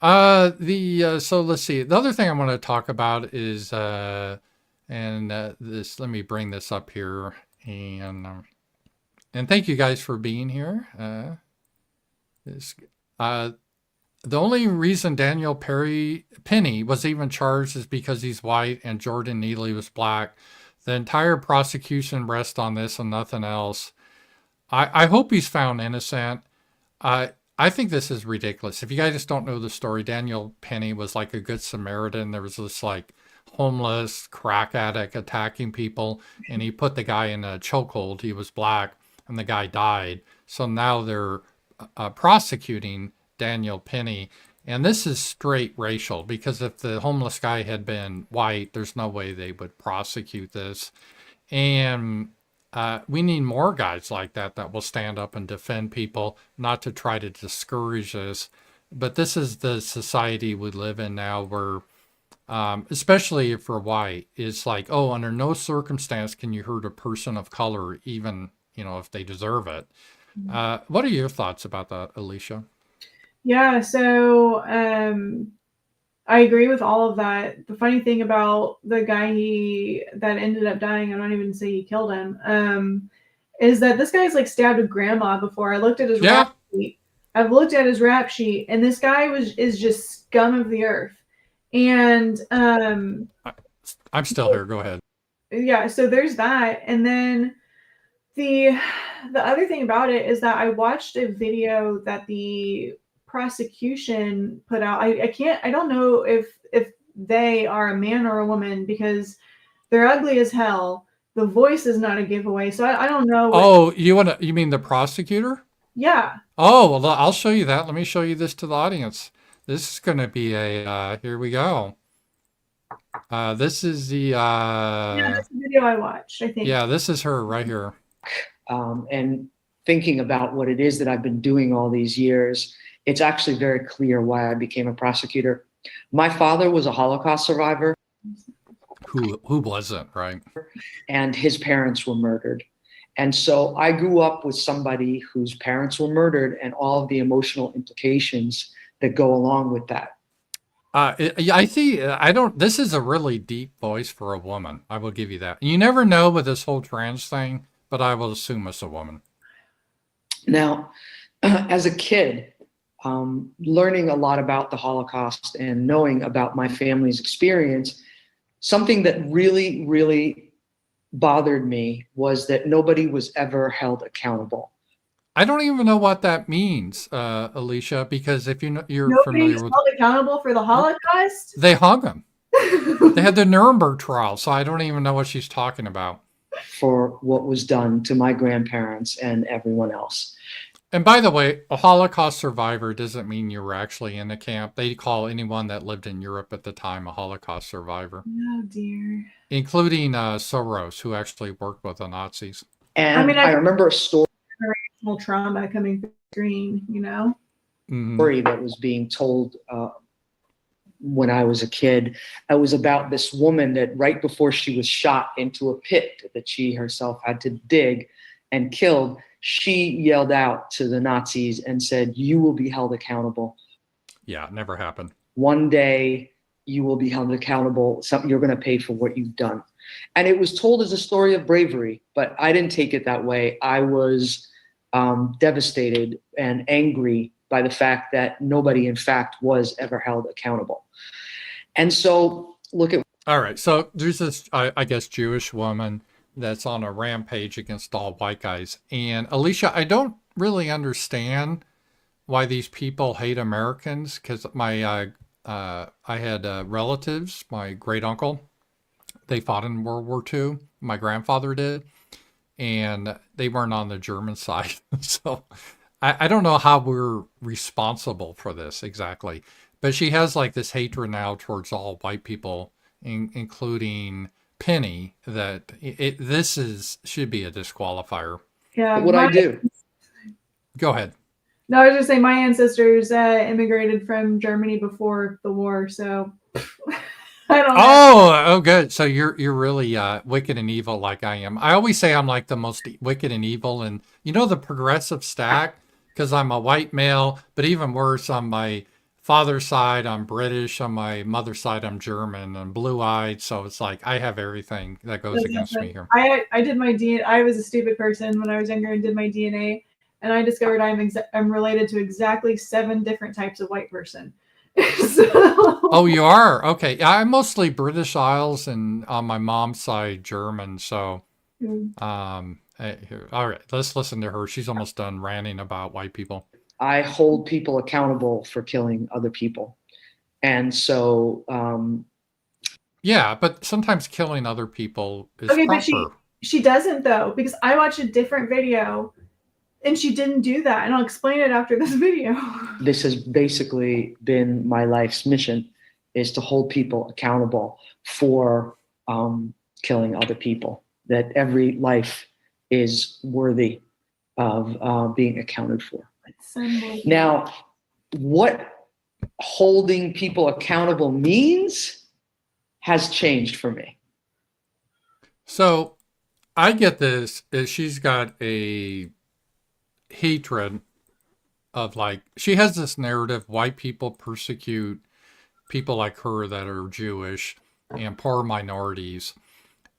The so let's see. The other thing I want to talk about is and this. Let me bring this up here and thank you guys for being here. This, uh, the only reason Daniel Penny was even charged is because he's white and Jordan Neely was black. The entire prosecution rests on this and nothing else. I hope he's found innocent. I think this is ridiculous. If you guys don't know the story, Daniel Penny was like a good Samaritan. There was this like homeless crack addict attacking people, and he put the guy in a chokehold. He was black, and the guy died. So now they're prosecuting Daniel Penny. And this is straight racial because if the homeless guy had been white, there's no way they would prosecute this. And we need more guys like that will stand up and defend people, not to try to discourage this. But this is the society we live in now where, especially if we're white, it's like, oh, under no circumstance can you hurt a person of color, even, if they deserve it. What are your thoughts about that, Alicia? Yeah, so I agree with all of that. The funny thing about the guy that ended up dying, I'm not even say he killed him, is that this guy's like stabbed a grandma before. I looked at his rap Yeah, sheet. I've looked at his rap sheet, and this guy is just scum of the earth. And I'm still here. Go ahead. yeah, so there's that. And then the the other thing about it is that I watched a video that the prosecution put out. I don't know if they are a man or a woman because they're ugly as hell. The voice is not a giveaway, so I don't know what. Oh, you mean the prosecutor? Yeah, Oh, well, I'll show you that. Let me show you this to the audience. This is going to be here we go. This is the, yeah, that's the video I watched. I think. yeah, this is her right here. And thinking about what it is that I've been doing all these years, it's actually very clear why I became a prosecutor. My father was a Holocaust survivor. Who wasn't, right? And his parents were murdered. And so I grew up with somebody whose parents were murdered and all of the emotional implications that go along with that. Yeah, I see. I don't. This is a really deep voice for a woman. I will give you that. You never know with this whole trans thing, but I will assume it's a woman. Now, as a kid, learning a lot about the Holocaust and knowing about my family's experience, something that really, really bothered me was that nobody was ever held accountable. I don't even know what that means, Alicia, because if you're Nobody familiar is with, held accountable for the Holocaust. they hung him. They had the Nuremberg trial, so I don't even know what she's talking about. For what was done to my grandparents and everyone else. And by the way, a Holocaust survivor doesn't mean you were actually in a camp. They call anyone that lived in Europe at the time a Holocaust survivor, Oh dear. including Soros, who actually worked with the Nazis. And I mean, I remember a story Trauma coming through the screen, you know? that was being told when I was a kid. It was about this woman that right before she was shot into a pit that she herself had to dig and killed, she yelled out to the Nazis and said, "You will be held accountable." Yeah, it never happened. One day you will be held accountable. You're going to pay for what you've done. And it was told as a story of bravery, but I didn't take it that way. I was devastated and angry by the fact that nobody, in fact, was ever held accountable. And so look at. All right. So there's this, I guess, Jewish woman that's on a rampage against all white guys. And Alicia, I don't really understand why these people hate Americans, because I had relatives, my great uncle, they fought in World War II. My grandfather did. And they weren't on the German side. So I don't know how we're responsible for this exactly. But she has like this hatred now towards all white people, including Penny, that should be a disqualifier. Yeah. What I do. Go ahead. No, I was just saying my ancestors immigrated from Germany before the war, so I don't know. Oh, good. So you're really wicked and evil like I am. I always say I'm like the most wicked and evil, and the progressive stack, because I'm a white male, but even worse, on my father's side, I'm British. On my mother's side, I'm German and blue-eyed. So it's like I have everything that goes against me here. I did my DNA. I was a stupid person when I was younger and did my DNA, and I discovered I'm related to exactly 7 different types of white person. So. Oh, you are? Okay. Yeah, I'm mostly British Isles and on my mom's side German. So, all right, let's listen to her. She's almost done ranting about white people. I hold people accountable for killing other people. And so yeah, but sometimes killing other people is okay, proper. but she doesn't though, because I watched a different video and she didn't do that, and I'll explain it after this video. This has basically been my life's mission, is to hold people accountable for killing other people, that every life is worthy of being accounted for. Now, what holding people accountable means has changed for me. So I get this, is she's got a hatred of, like, she has this narrative: white people persecute people like her that are Jewish and poor minorities.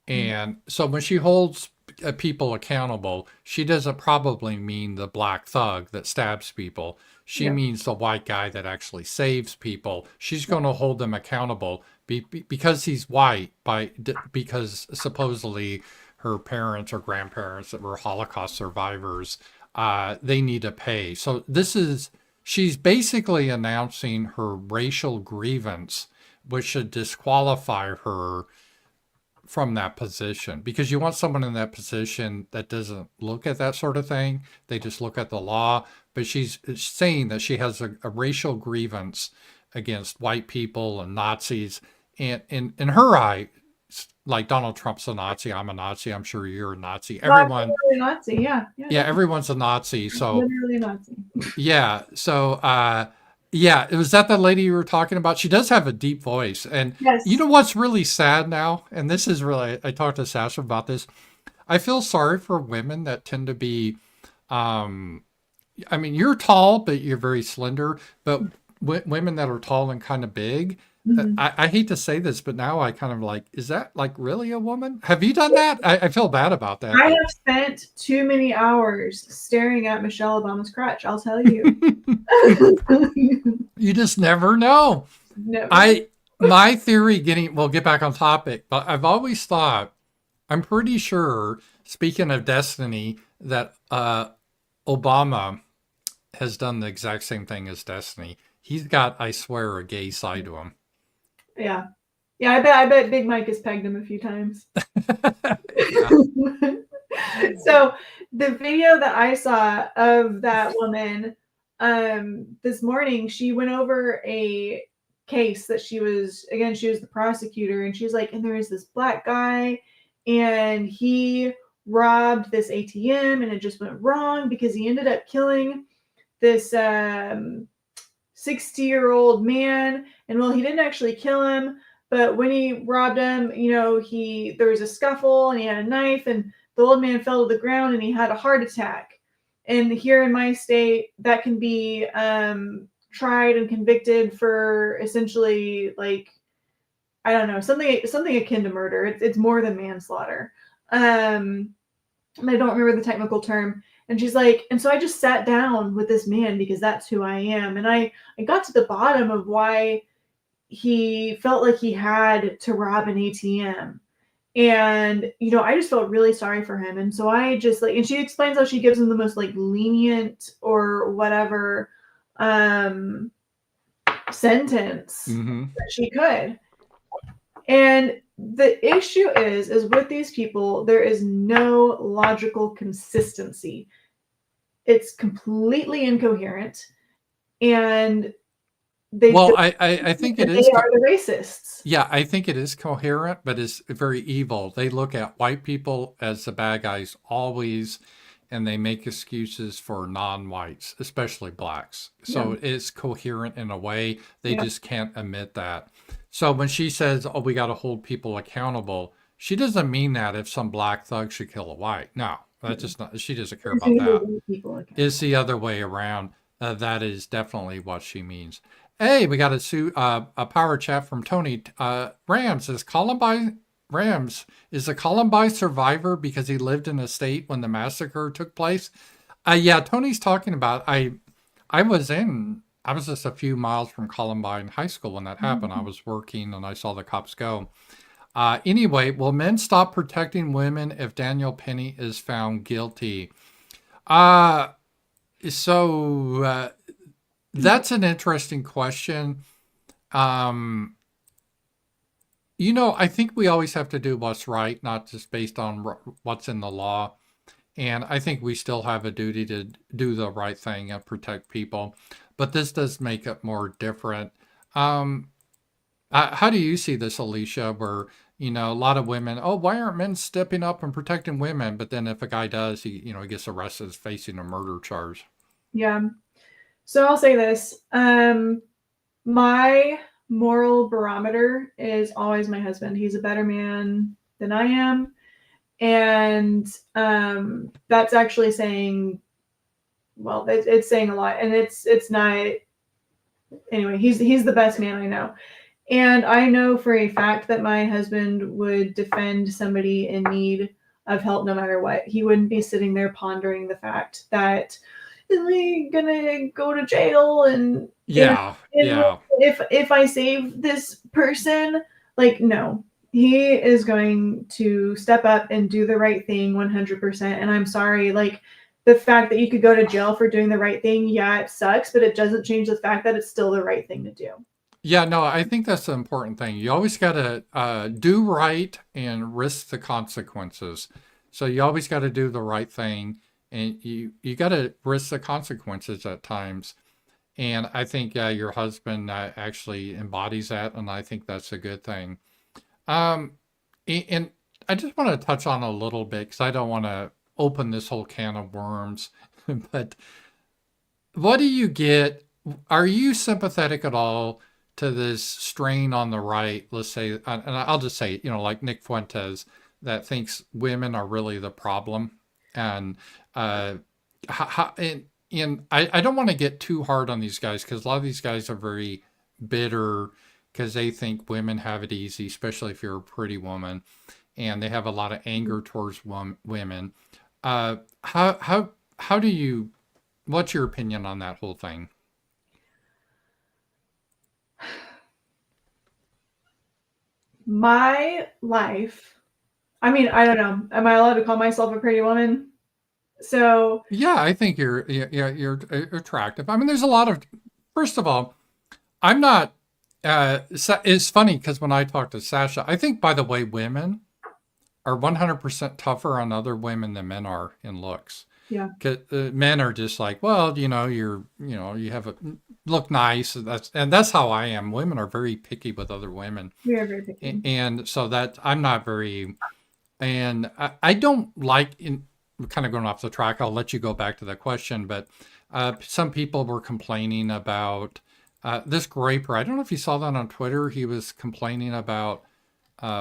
And so when she holds people accountable, she doesn't probably mean the black thug that stabs people. She Yeah. means the white guy that actually saves people. She's going to hold them accountable because he's white, because supposedly her parents or grandparents that were Holocaust survivors, they need to pay. So she's basically announcing her racial grievance, which should disqualify her from that position, because you want someone in that position that doesn't look at that sort of thing. They just look at the law. But she's saying that she has a racial grievance against white people and Nazis. And in her eye, like, Donald Trump's a Nazi, I'm a Nazi, I'm sure you're a Nazi. Everyone, Literally a Nazi. Yeah. yeah, everyone's a Nazi. So Literally a Nazi. yeah. So, yeah, was that the lady you were talking about? She does have a deep voice. And Yes. you know what's really sad now? And this is really, I talked to Sasha about this. I feel sorry for women that tend to be, I mean, you're tall, but you're very slender. But women that are tall and kind of big, Mhm. I hate to say this, but now I kind of like, is that like really a woman? Have you done that? I feel bad about that. I But have spent too many hours staring at Michelle Obama's crotch. I'll tell you. you just never know. No. My theory, we'll get back on topic, but I've always thought, I'm pretty sure, speaking of destiny, that Obama has done the exact same thing as Destiny. He's got, I swear, a gay side to him. Yeah. Yeah, I bet Big Mike has pegged him a few times. Yeah. So the video that I saw of that woman this morning, she went over a case that she was the prosecutor, and she's like, and there is this black guy, and he robbed this ATM, and it just went wrong because he ended up killing this 60-year-old man. And well, he didn't actually kill him, but when he robbed him, there was a scuffle, and he had a knife, and the old man fell to the ground, and he had a heart attack. And here in my state, that can be tried and convicted for essentially, like, I don't know, something akin to murder. It's more than manslaughter. I don't remember the technical term. And she's like, and so I just sat down with this man because that's who I am. And I got to the bottom of why he felt like he had to rob an ATM. And, I just felt really sorry for him. And so I just and she explains how she gives him the most like lenient or whatever sentence that she could. And the issue is with these people, there is no logical consistency. It's completely incoherent. And I think it is. They are the racists. Yeah, I think it is coherent, but it's very evil. They look at white people as the bad guys always, and they make excuses for non-whites, especially blacks. So it's coherent in a way. They just can't admit that. So when she says, oh, we got to hold people accountable, she doesn't mean that if some black thug should kill a white. No, that's just not, she doesn't care about that. It's the other way around. That is definitely what she means. Hey, we got a power chat from Tony. Rams is a Columbine survivor because he lived in a state when the massacre took place. Yeah, Tony's talking about. I was just a few miles from Columbine High School when that happened. I was working and I saw the cops go. Anyway, will men stop protecting women if Daniel Penny is found guilty? So that's an interesting question. I think we always have to do what's right, not just based on what's in the law. And I think we still have a duty to do the right thing and protect people. But this does make it more different. How do you see this, Alicia, where, a lot of women, oh, why aren't men stepping up and protecting women? But then if a guy does, he gets arrested facing a murder charge. Yeah. So I'll say this. My moral barometer is always my husband. He's a better man than I am. And that's actually saying well, it's saying a lot, and it's not. Anyway, he's the best man I know. And I know for a fact that my husband would defend somebody in need of help no matter what. He wouldn't be sitting there pondering the fact that, is he gonna go to jail and Yeah, yeah. if I save this person? Like, no. He is going to step up and do the right thing 100%. And I'm sorry, like, the fact that you could go to jail for doing the right thing, yeah, it sucks, but it doesn't change the fact that it's still the right thing to do. Yeah, no, I think that's the important thing. You always got to do right and risk the consequences. So you always got to do the right thing, and you got to risk the consequences at times. And I think your husband actually embodies that, and I think that's a good thing. Um, and I just want to touch on a little bit because I don't want to open this whole can of worms. But what do you get? Are you sympathetic at all to this strain on the right? Let's say, and I'll just say, like Nick Fuentes, that thinks women are really the problem, and and I don't want to get too hard on these guys because a lot of these guys are very bitter because they think women have it easy, especially if you're a pretty woman, and they have a lot of anger towards women. How do you? What's your opinion on that whole thing? My life, I mean, I don't know. Am I allowed to call myself a pretty woman? So Yeah, I think you're attractive. I mean, there's a lot of. First of all, I'm not. It's funny because when I talk to Sasha, I think, by the way, women are 100% tougher on other women than men are in looks. yeah, Cause men are just like, well, you have a look nice. That's how I am. Women are very picky with other women, we are very picky. and so that I'm not very. And I don't like in kind of going off the track. I'll let you go back to that question, but some people were complaining about this Graper. I don't know if you saw that on Twitter. He was complaining about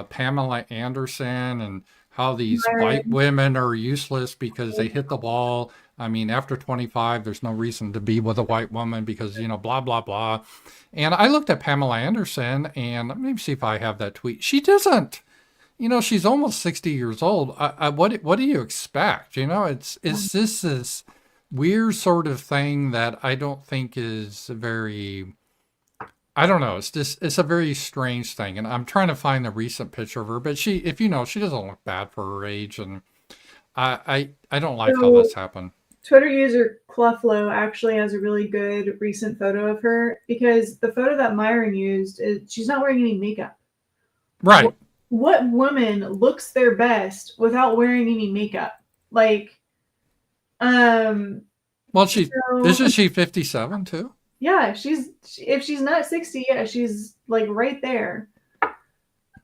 Pamela Anderson and how these white women are useless because they hit the wall. I mean, after 25, there's no reason to be with a white woman because, blah, blah, blah. And I looked at Pamela Anderson and let me see if I have that tweet. She doesn't. She's almost 60 years old. What do you expect? It's just this weird sort of thing that I don't think is very. I don't know. It's a very strange thing, and I'm trying to find the recent picture of her. But she doesn't look bad for her age, and I don't like how this happened. Twitter user Clufflow actually has a really good recent photo of her because the photo that Myron used, she's not wearing any makeup. Right. What woman looks their best without wearing any makeup? Like, well, isn't she 57 too? Yeah, if she's not 60, yeah, she's like right there.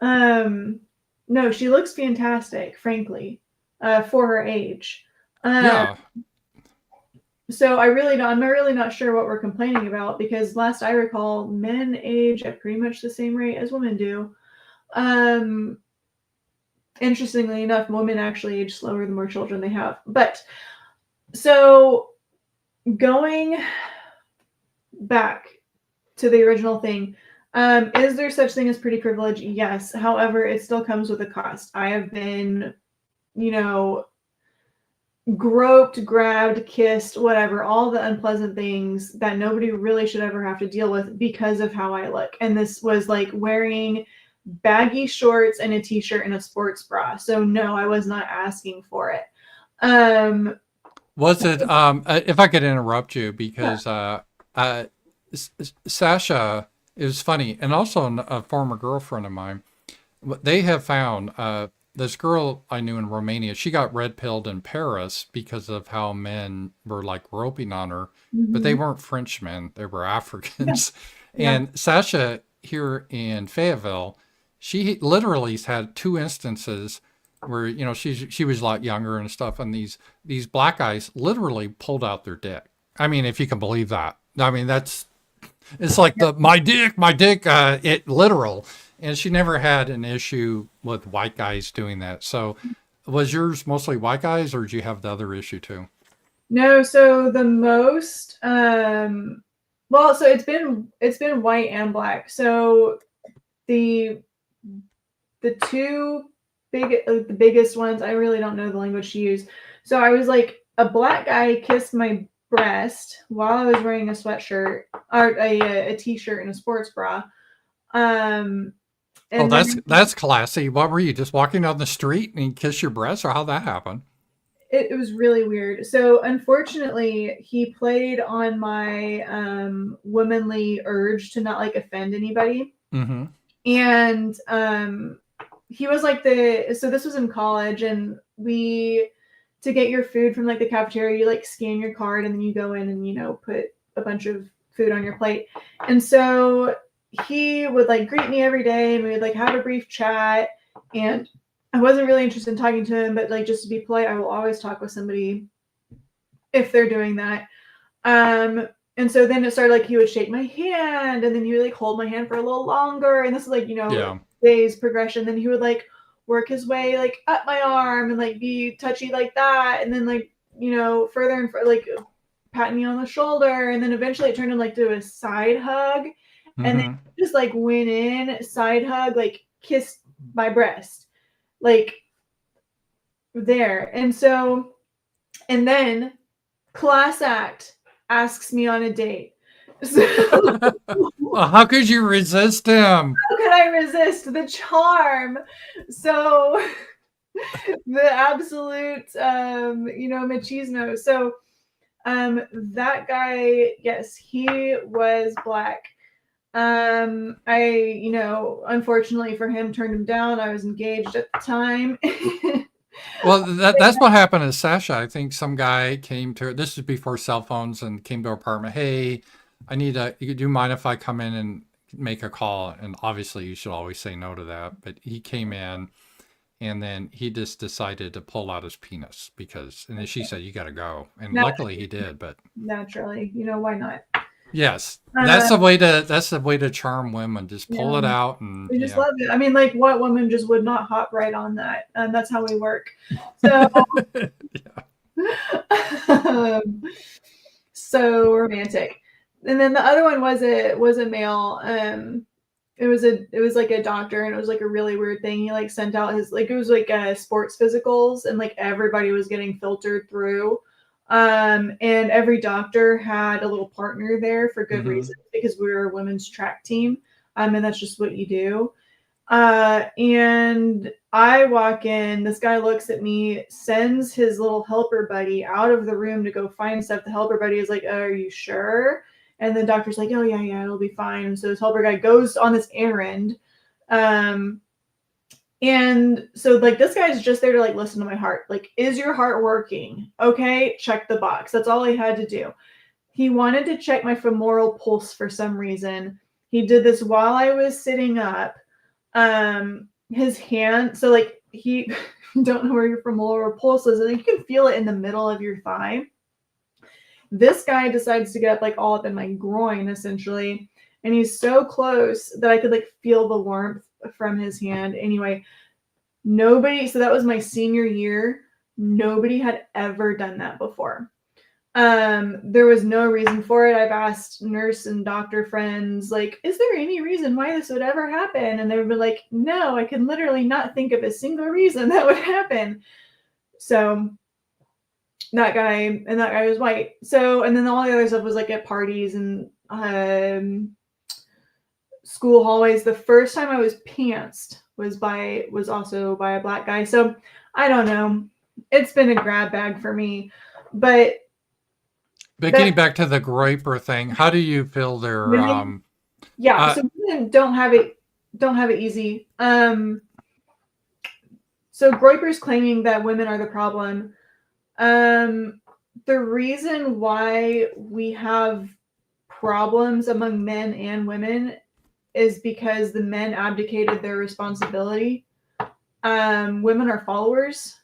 No, she looks fantastic, frankly, for her age. Yeah. So I'm really not sure what we're complaining about because last I recall, men age at pretty much the same rate as women do. Interestingly enough, women actually age slower the more children they have. But so going back to the original thing, is there such thing as pretty privilege? Yes. However, it still comes with a cost. I have been, groped, grabbed, kissed, whatever, all the unpleasant things that nobody really should ever have to deal with because of how I look. And this was like wearing baggy shorts and a t-shirt and a sports bra. So no, I was not asking for it. Was it, if I could interrupt you, because Sasha, it was funny, and also a former girlfriend of mine, they have found this girl I knew in Romania, she got red pilled in Paris because of how men were like roping on her, but they weren't Frenchmen, they were Africans. Yeah. And Sasha here in Fayetteville, she literally has had two instances where, she was a lot younger and stuff, and these black guys literally pulled out their dick. I mean, if you can believe that. I mean, it's like my dick, it literal. And she never had an issue with white guys doing that. So was yours mostly white guys, or did you have the other issue too? No, so the most well, so it's been white and black. So the two the biggest ones, I really don't know the language to use. So I was like, a black guy kissed my breast while I was wearing a sweatshirt or a t-shirt and a sports bra. Um Oh, and then that's classy. What were you just walking down the street and he kissed your breast, or how'd that happen? it was really weird. So unfortunately, he played on my womanly urge to not like offend anybody. Mm-hmm. And he was like so this was in college, and we, to get your food from like the cafeteria, you like scan your card and then you go in and, you know, put a bunch of food on your plate. And so he would like greet me every day and we would like have a brief chat. And I wasn't really interested in talking to him, but like just to be polite, I will always talk with somebody if they're doing that. And so then it started like he would shake my hand and then he would like hold my hand for a little longer. And this is like, you know, Yeah. days progression. Then he would like work his way like up my arm and like be touchy like that. And then like, you know, further and further, like patting me on the shoulder. And then eventually it turned into like to a side hug. And then Mm-hmm. just like went in, side hug, like kissed my breast, like there. And so, and then class act asks me on a date. So Well, how could you resist him? how could I resist the charm? So the absolute you know, machismo. So that guy, yes, he was black. I, you know, unfortunately for him, turned him down. I was engaged at the time. Well, that's what happened to Sasha. I think some guy came to her. This is before cell phones, and came to her apartment. Hey, I need a. Do you mind if I come in and make a call? And obviously, you should always say no to that. But he came in, and then he just decided to pull out his penis because, and then she said, "You got to go." And Now, luckily, he did. But naturally, you know, why not? yes, Uh, that's the way to charm women. Just pull yeah. it out, and We just yeah, love it. I mean, like, what woman just would not hop right on that? And that's how we work. So, um, so romantic. And then the other one was a male. It was like a doctor, and it was like a really weird thing. He like sent out his like, it was like sports physicals, and like everybody was getting filtered through. And every doctor had a little partner there for good hmm reason, because we were a women's track team. And that's just what you do. And I walk in, this guy looks at me, sends his little helper buddy out of the room to go find stuff. The helper buddy is like, oh, are you sure? And the doctor's like, oh, yeah, yeah, it'll be fine. And so this helper guy goes on this errand. Um, and so like this guy's just there to like listen to my heart. Like, is your heart working? Okay, check the box. That's all he had to do. He wanted to check my femoral pulse for some reason. He did this while I was sitting up. His hand, so like he don't know where your femoral pulse is, and you can feel it in the middle of your thigh. This guy decides to get up like all up in my groin essentially, and he's so close that I could like feel the warmth from his hand. Anyway, nobody, so that was my senior year, nobody had ever done that before. There was no reason for it. I've asked nurse and doctor friends, like, is there any reason why this would ever happen? And they would be like, no, I can literally not think of a single reason that would happen. So that guy was white. So, and then all the other stuff was like at parties and school hallways. The first time I was pantsed was also by a black guy. So I don't know. It's been a grab bag for me, but getting back to the Groiper thing, how do you feel their women, yeah, uh so women don't have it easy. So Groiper's claiming that women are the problem. The reason why we have problems among men and women is because the men abdicated their responsibility. Women are followers.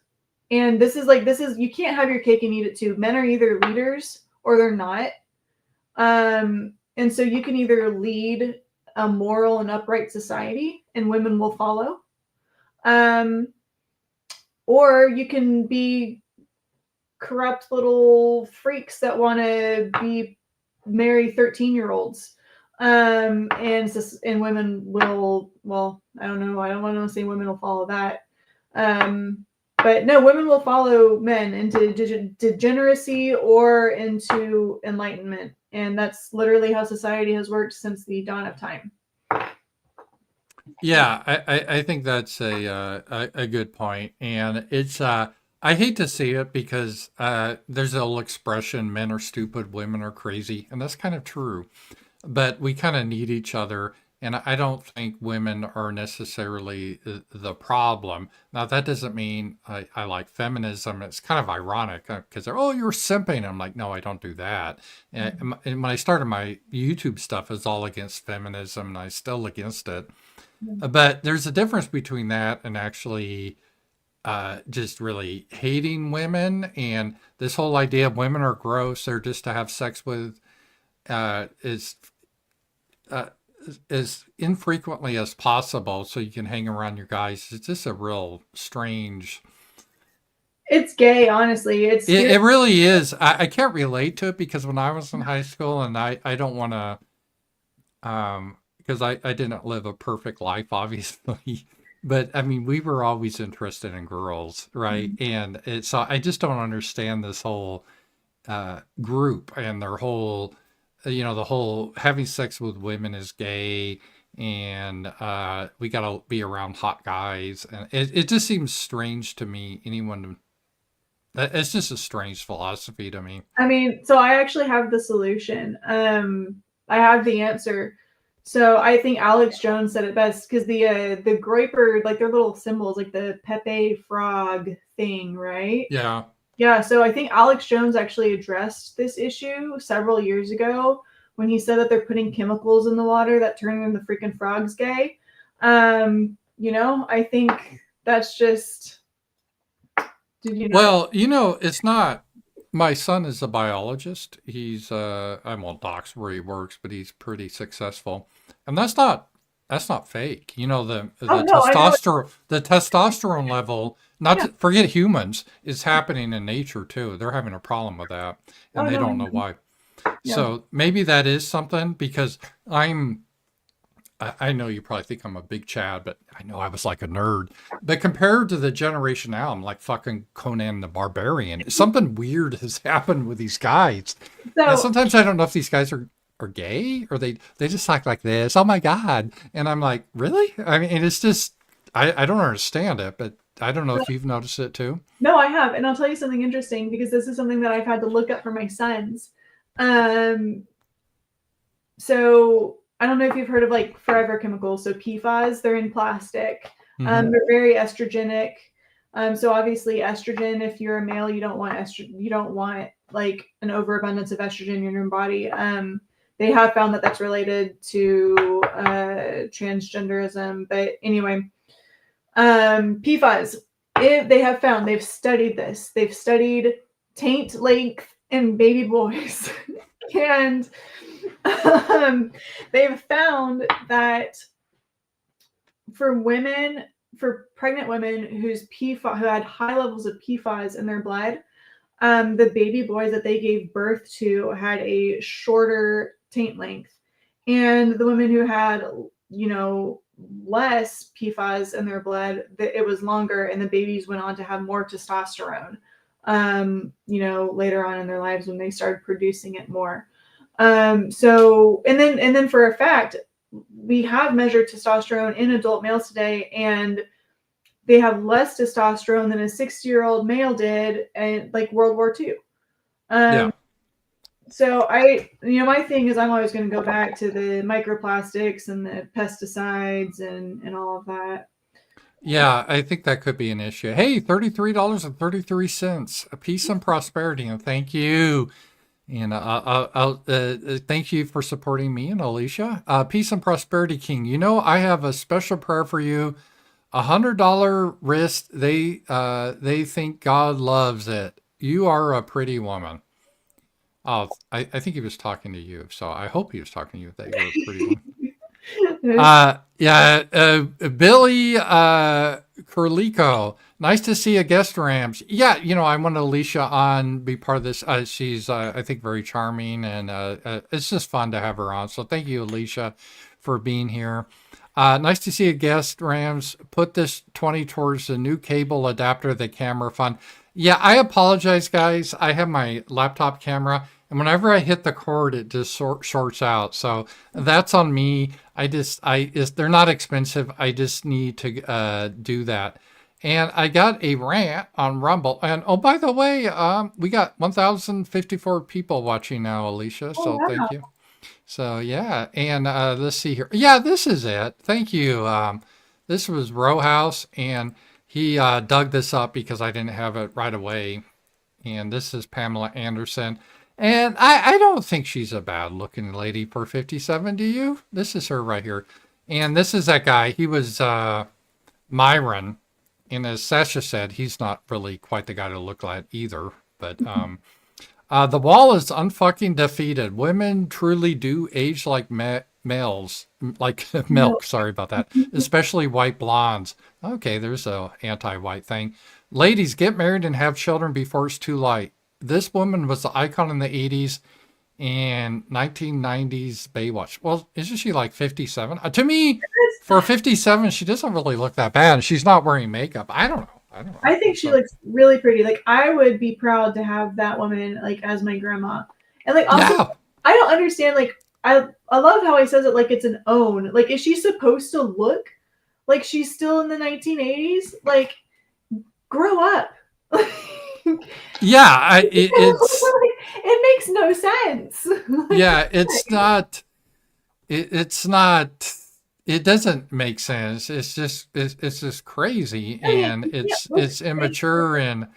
And this is, you can't have your cake and eat it too. Men are either leaders or they're not. And so you can either lead a moral and upright society and women will follow. Or you can be corrupt little freaks that want to marry 13-year-olds. And women will, well, I don't know. I don't want to say women will follow that. But no, women will follow men into degeneracy or into enlightenment. And that's literally how society has worked since the dawn of time. Yeah, I think that's a good point, and it's I hate to see it because there's an old expression, men are stupid, women are crazy, and that's kind of true. But we kind of need each other, and I don't think women are necessarily the problem. Now that doesn't mean I like feminism. It's kind of ironic because they're, oh, you're simping. I'm like, no, I don't do that. And when I started my YouTube stuff, it was all against feminism, and I'm still against it. But there's a difference between that and actually just really hating women, and this whole idea of women are gross, they're just to have sex with is as infrequently as possible so you can hang around your guys. It's just a real strange. It's gay, honestly. It really is. I can't relate to it because when I was in high school, and I don't want to because I didn't live a perfect life, obviously. But I mean, we were always interested in girls, right? And so I just don't understand this whole group and their whole, the whole having sex with women is gay, and we got to be around hot guys. And it just seems strange to me. It's just a strange philosophy to me. I mean, so I actually have the solution. I have the answer. So I think Alex Jones said it best because the Groiper, like their little symbols, like the Pepe frog thing, right? Yeah. Yeah. So I think Alex Jones actually addressed this issue several years ago when he said that they're putting chemicals in the water that turn the freaking frogs gay. I think that's just. Did you know? Well, it's not. My son is a biologist. He's I won't dox where he works, but he's pretty successful, and that's not fake. The testosterone level, forget humans, is happening in nature too. They're having a problem with that, and they don't know why. Yeah. So maybe that is something, because I know you probably think I'm a big Chad, but I know I was like a nerd. But compared to the generation now, I'm like fucking Conan the Barbarian. Something weird has happened with these guys. And sometimes I don't know if these guys are gay, or they just act like this. Oh my God. And I'm like, really? I mean, it's just, I don't understand it, but I don't know if you've noticed it too. No, I have. And I'll tell you something interesting, because this is something that I've had to look up for my sons. So I don't know if you've heard of like forever chemicals. So PFAS, they're in plastic. They're very estrogenic. So obviously estrogen, if you're a male, you don't want estrogen. You don't want like an overabundance of estrogen in your body. They have found that that's related to transgenderism. But anyway, PFAS, they've studied this. They've studied taint length in baby boys. And they've found that for pregnant women who had high levels of PFAS in their blood, the baby boys that they gave birth to had a shorter taint length, and the women who had less PFAS in their blood, it was longer, and the babies went on to have more testosterone later on in their lives when they started producing it more. And then for a fact, we have measured testosterone in adult males today, and they have less testosterone than a 60-year-old male did in like World War II. So my thing is, I'm always going to go back to the microplastics and the pesticides and all of that. Yeah, I think that could be an issue. Hey, $33.33. Peace and prosperity, and thank you. And I'll thank you for supporting me and Alicia. Peace and prosperity, King. I have a special prayer for you. $100 wrist. They think God loves it. You are a pretty woman. Oh, I think he was talking to you, so I hope he was talking to you, that you're a pretty woman. Billy Curlico. Nice to see a guest, Rams. Yeah, I wanted Alicia on, be part of this. She's, I think, very charming, and it's just fun to have her on. So thank you, Alicia, for being here. Nice to see a guest, Rams. Put this 20 towards the new cable adapter, the camera fund. Yeah, I apologize, guys. I have my laptop camera, and whenever I hit the cord, it just shorts out. So that's on me. They're not expensive. I just need to do that. And I got a rant on Rumble. And oh, by the way, we got 1,054 people watching now, Alicia. So wow. thank you. So yeah, and let's see here. Yeah, this is it. Thank you. This was Row House, and he dug this up because I didn't have it right away. And this is Pamela Anderson. And I don't think she's a bad looking lady for 57, do you? This is her right here. And this is that guy. He was Myron. And as Sasha said, he's not really quite the guy to look like either. But the wall is unfucking defeated. Women truly do age like males, like milk. Sorry about that. Especially white blondes. Okay, there's a anti-white thing. Ladies, get married and have children before it's too late. This woman was the icon in the 80s and 1990s Baywatch. Well, isn't she like 57? To me, for 57, she doesn't really look that bad. She's not wearing makeup. I don't know. I think she looks really pretty. Like, I would be proud to have that woman like as my grandma. And like also, yeah. I don't understand. Like, I love how he says it like it's an own. Like, is she supposed to look like she's still in the 1980s? Like, grow up. Yeah, it makes no sense. Yeah, it's not. It's not. It doesn't make sense. It's just crazy, and it's immature, and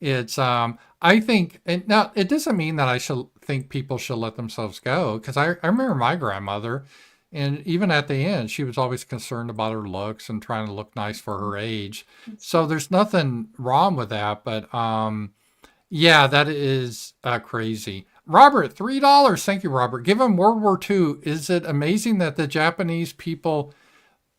it's I think, and now it doesn't mean that I should think people should let themselves go, because I remember my grandmother, and even at the end, she was always concerned about her looks and trying to look nice for her age. So there's nothing wrong with that, but yeah, that is crazy. Robert, $3. Thank you, Robert. Given World War II, is it amazing that the Japanese people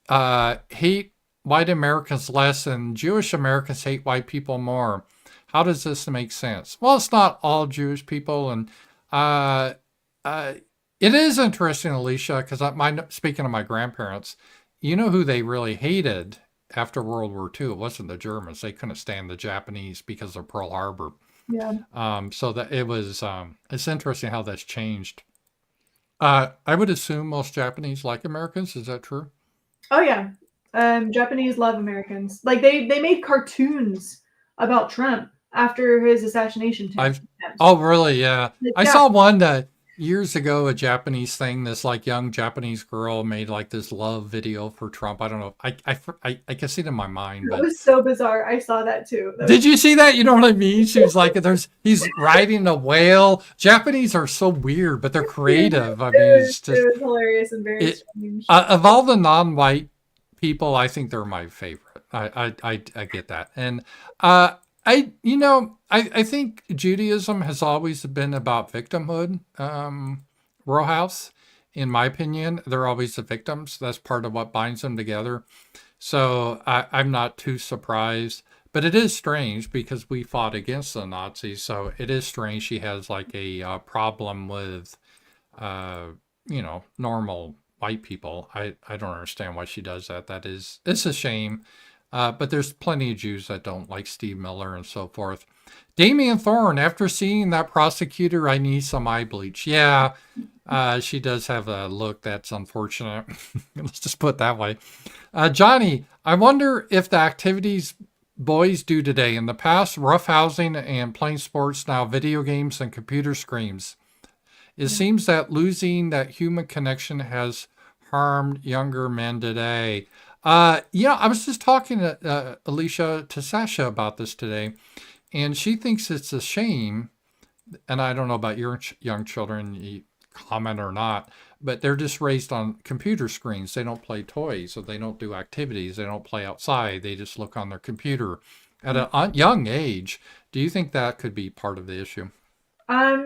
hate white Americans less and Jewish Americans hate white people more? How does this make sense? Well, it's not all Jewish people, and it is interesting, Alicia, because speaking of my grandparents, you know who they really hated after World War II? It wasn't the Germans. They couldn't stand the Japanese because of Pearl Harbor. Yeah. So that it was, it's interesting how that's changed. I would assume most Japanese like Americans. Is that true? Oh yeah. Japanese love Americans. Like they made cartoons about Trump after his assassination. Oh really? Yeah. I saw one years ago, a Japanese thing. This like young Japanese girl made like this love video for Trump. I don't know. I can see it in my mind. But it was so bizarre. I saw that too. Did you see that? You know what I mean? She was like, he's riding a whale. Japanese are so weird, but they're creative. I mean, it's just, it was hilarious and very strange. Of all the non-white people, I think they're my favorite. I get that. And I think Judaism has always been about victimhood. Row House, in my opinion, they're always the victims. That's part of what binds them together. So I'm not too surprised. But it is strange because we fought against the Nazis. So it is strange she has like a problem with, normal white people. I don't understand why she does that. It's a shame. But there's plenty of Jews that don't, like Steve Miller and so forth. Damian Thorne, after seeing that prosecutor, I need some eye bleach. Yeah, she does have a look that's unfortunate. Let's just put it that way. Johnny, I wonder if the activities boys do today, in the past, roughhousing and playing sports, now video games and computer screens. It seems that losing that human connection has harmed younger men today. I was just talking to Alicia, to Sasha about this today, and she thinks it's a shame, and I don't know about your young children, you comment or not, but they're just raised on computer screens. They don't play toys, so they don't do activities. They don't play outside. They just look on their computer at a young age. Do you think that could be part of the issue?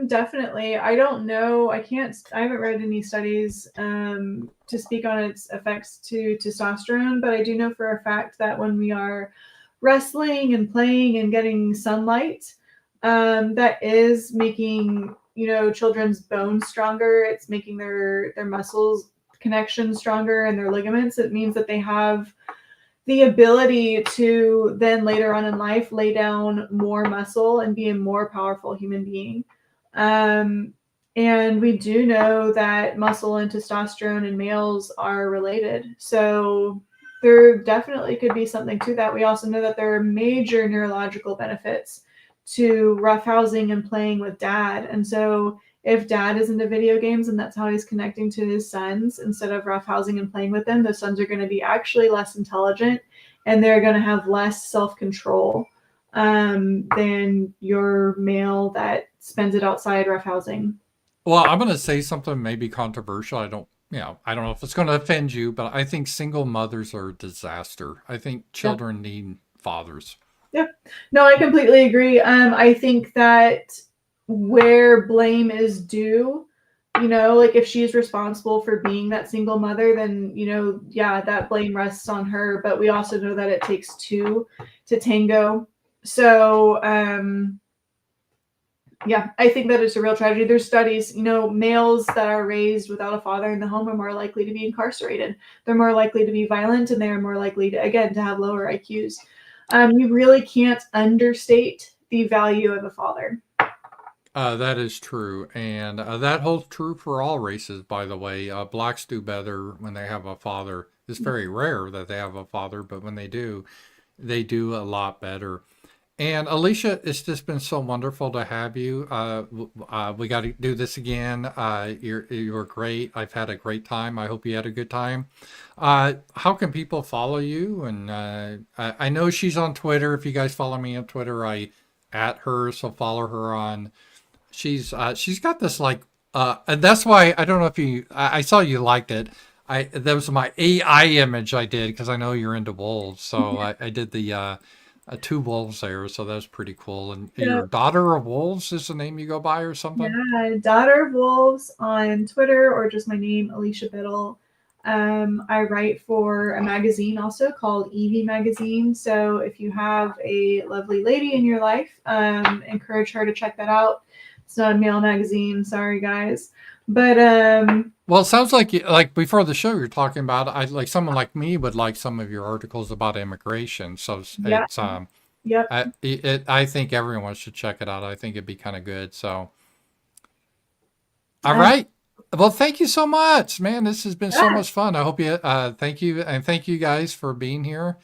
Definitely. I don't know. I haven't read any studies to speak on its effects to testosterone, but I do know for a fact that when we are wrestling and playing and getting sunlight, that is making, you know, children's bones stronger. It's making their muscles connection stronger and their ligaments. It means that they have the ability to then later on in life lay down more muscle and be a more powerful human being. And we do know that muscle and testosterone in males are related. So there definitely could be something to that. We also know that there are major neurological benefits to roughhousing and playing with dad. And so if dad is into video games and that's how he's connecting to his sons, instead of roughhousing and playing with them, those sons are going to be actually less intelligent and they're going to have less self-control than your male that spends it outside roughhousing. Well, I'm going to say something maybe controversial. I don't know if it's going to offend you, but I think single mothers are a disaster. I think children need fathers. Yep. No, I completely agree. I think that where blame is due, you know, like if she's responsible for being that single mother, then, you know, yeah, that blame rests on her. But we also know that it takes two to tango. So, yeah, I think that it's a real tragedy. There's studies, you know, males that are raised without a father in the home are more likely to be incarcerated. They're more likely to be violent, and they are more likely to, again, to have lower IQs. You really can't understate the value of a father. That is true. And that holds true for all races, by the way. Blacks do better when they have a father. It's very rare that they have a father, but when they do a lot better. And Alicia, it's just been so wonderful to have you. We got to do this again. You're great. I've had a great time. I hope you had a good time. How can people follow you? And I know she's on Twitter. If you guys follow me on Twitter, I at her, so follow her on. She's got this like, and that's why I don't know if you. I saw you liked it. That was my AI image I did because I know you're into wolves, so I did the. Two wolves there, so that's pretty cool. And your Daughter of Wolves is the name you go by or something? Yeah, Daughter of Wolves on Twitter, or just my name, Alicia Biddle. I write for a magazine also called Evie Magazine. So if you have a lovely lady in your life, encourage her to check that out. It's not a male magazine, sorry guys. But well, it sounds like before the show you're talking about someone like me would like some of your articles about immigration. So it's yep. I think everyone should check it out. I think it'd be kind of good. So all right. Well, thank you so much, man. This has been so much fun. I hope you thank you, and thank you guys for being here.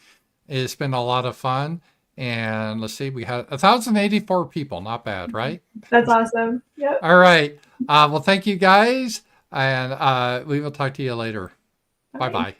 It's been a lot of fun. And let's see, we had 1,084 people. Not bad, right? That's awesome. Yep. All right. Well, thank you guys. And we will talk to you later. Bye-bye.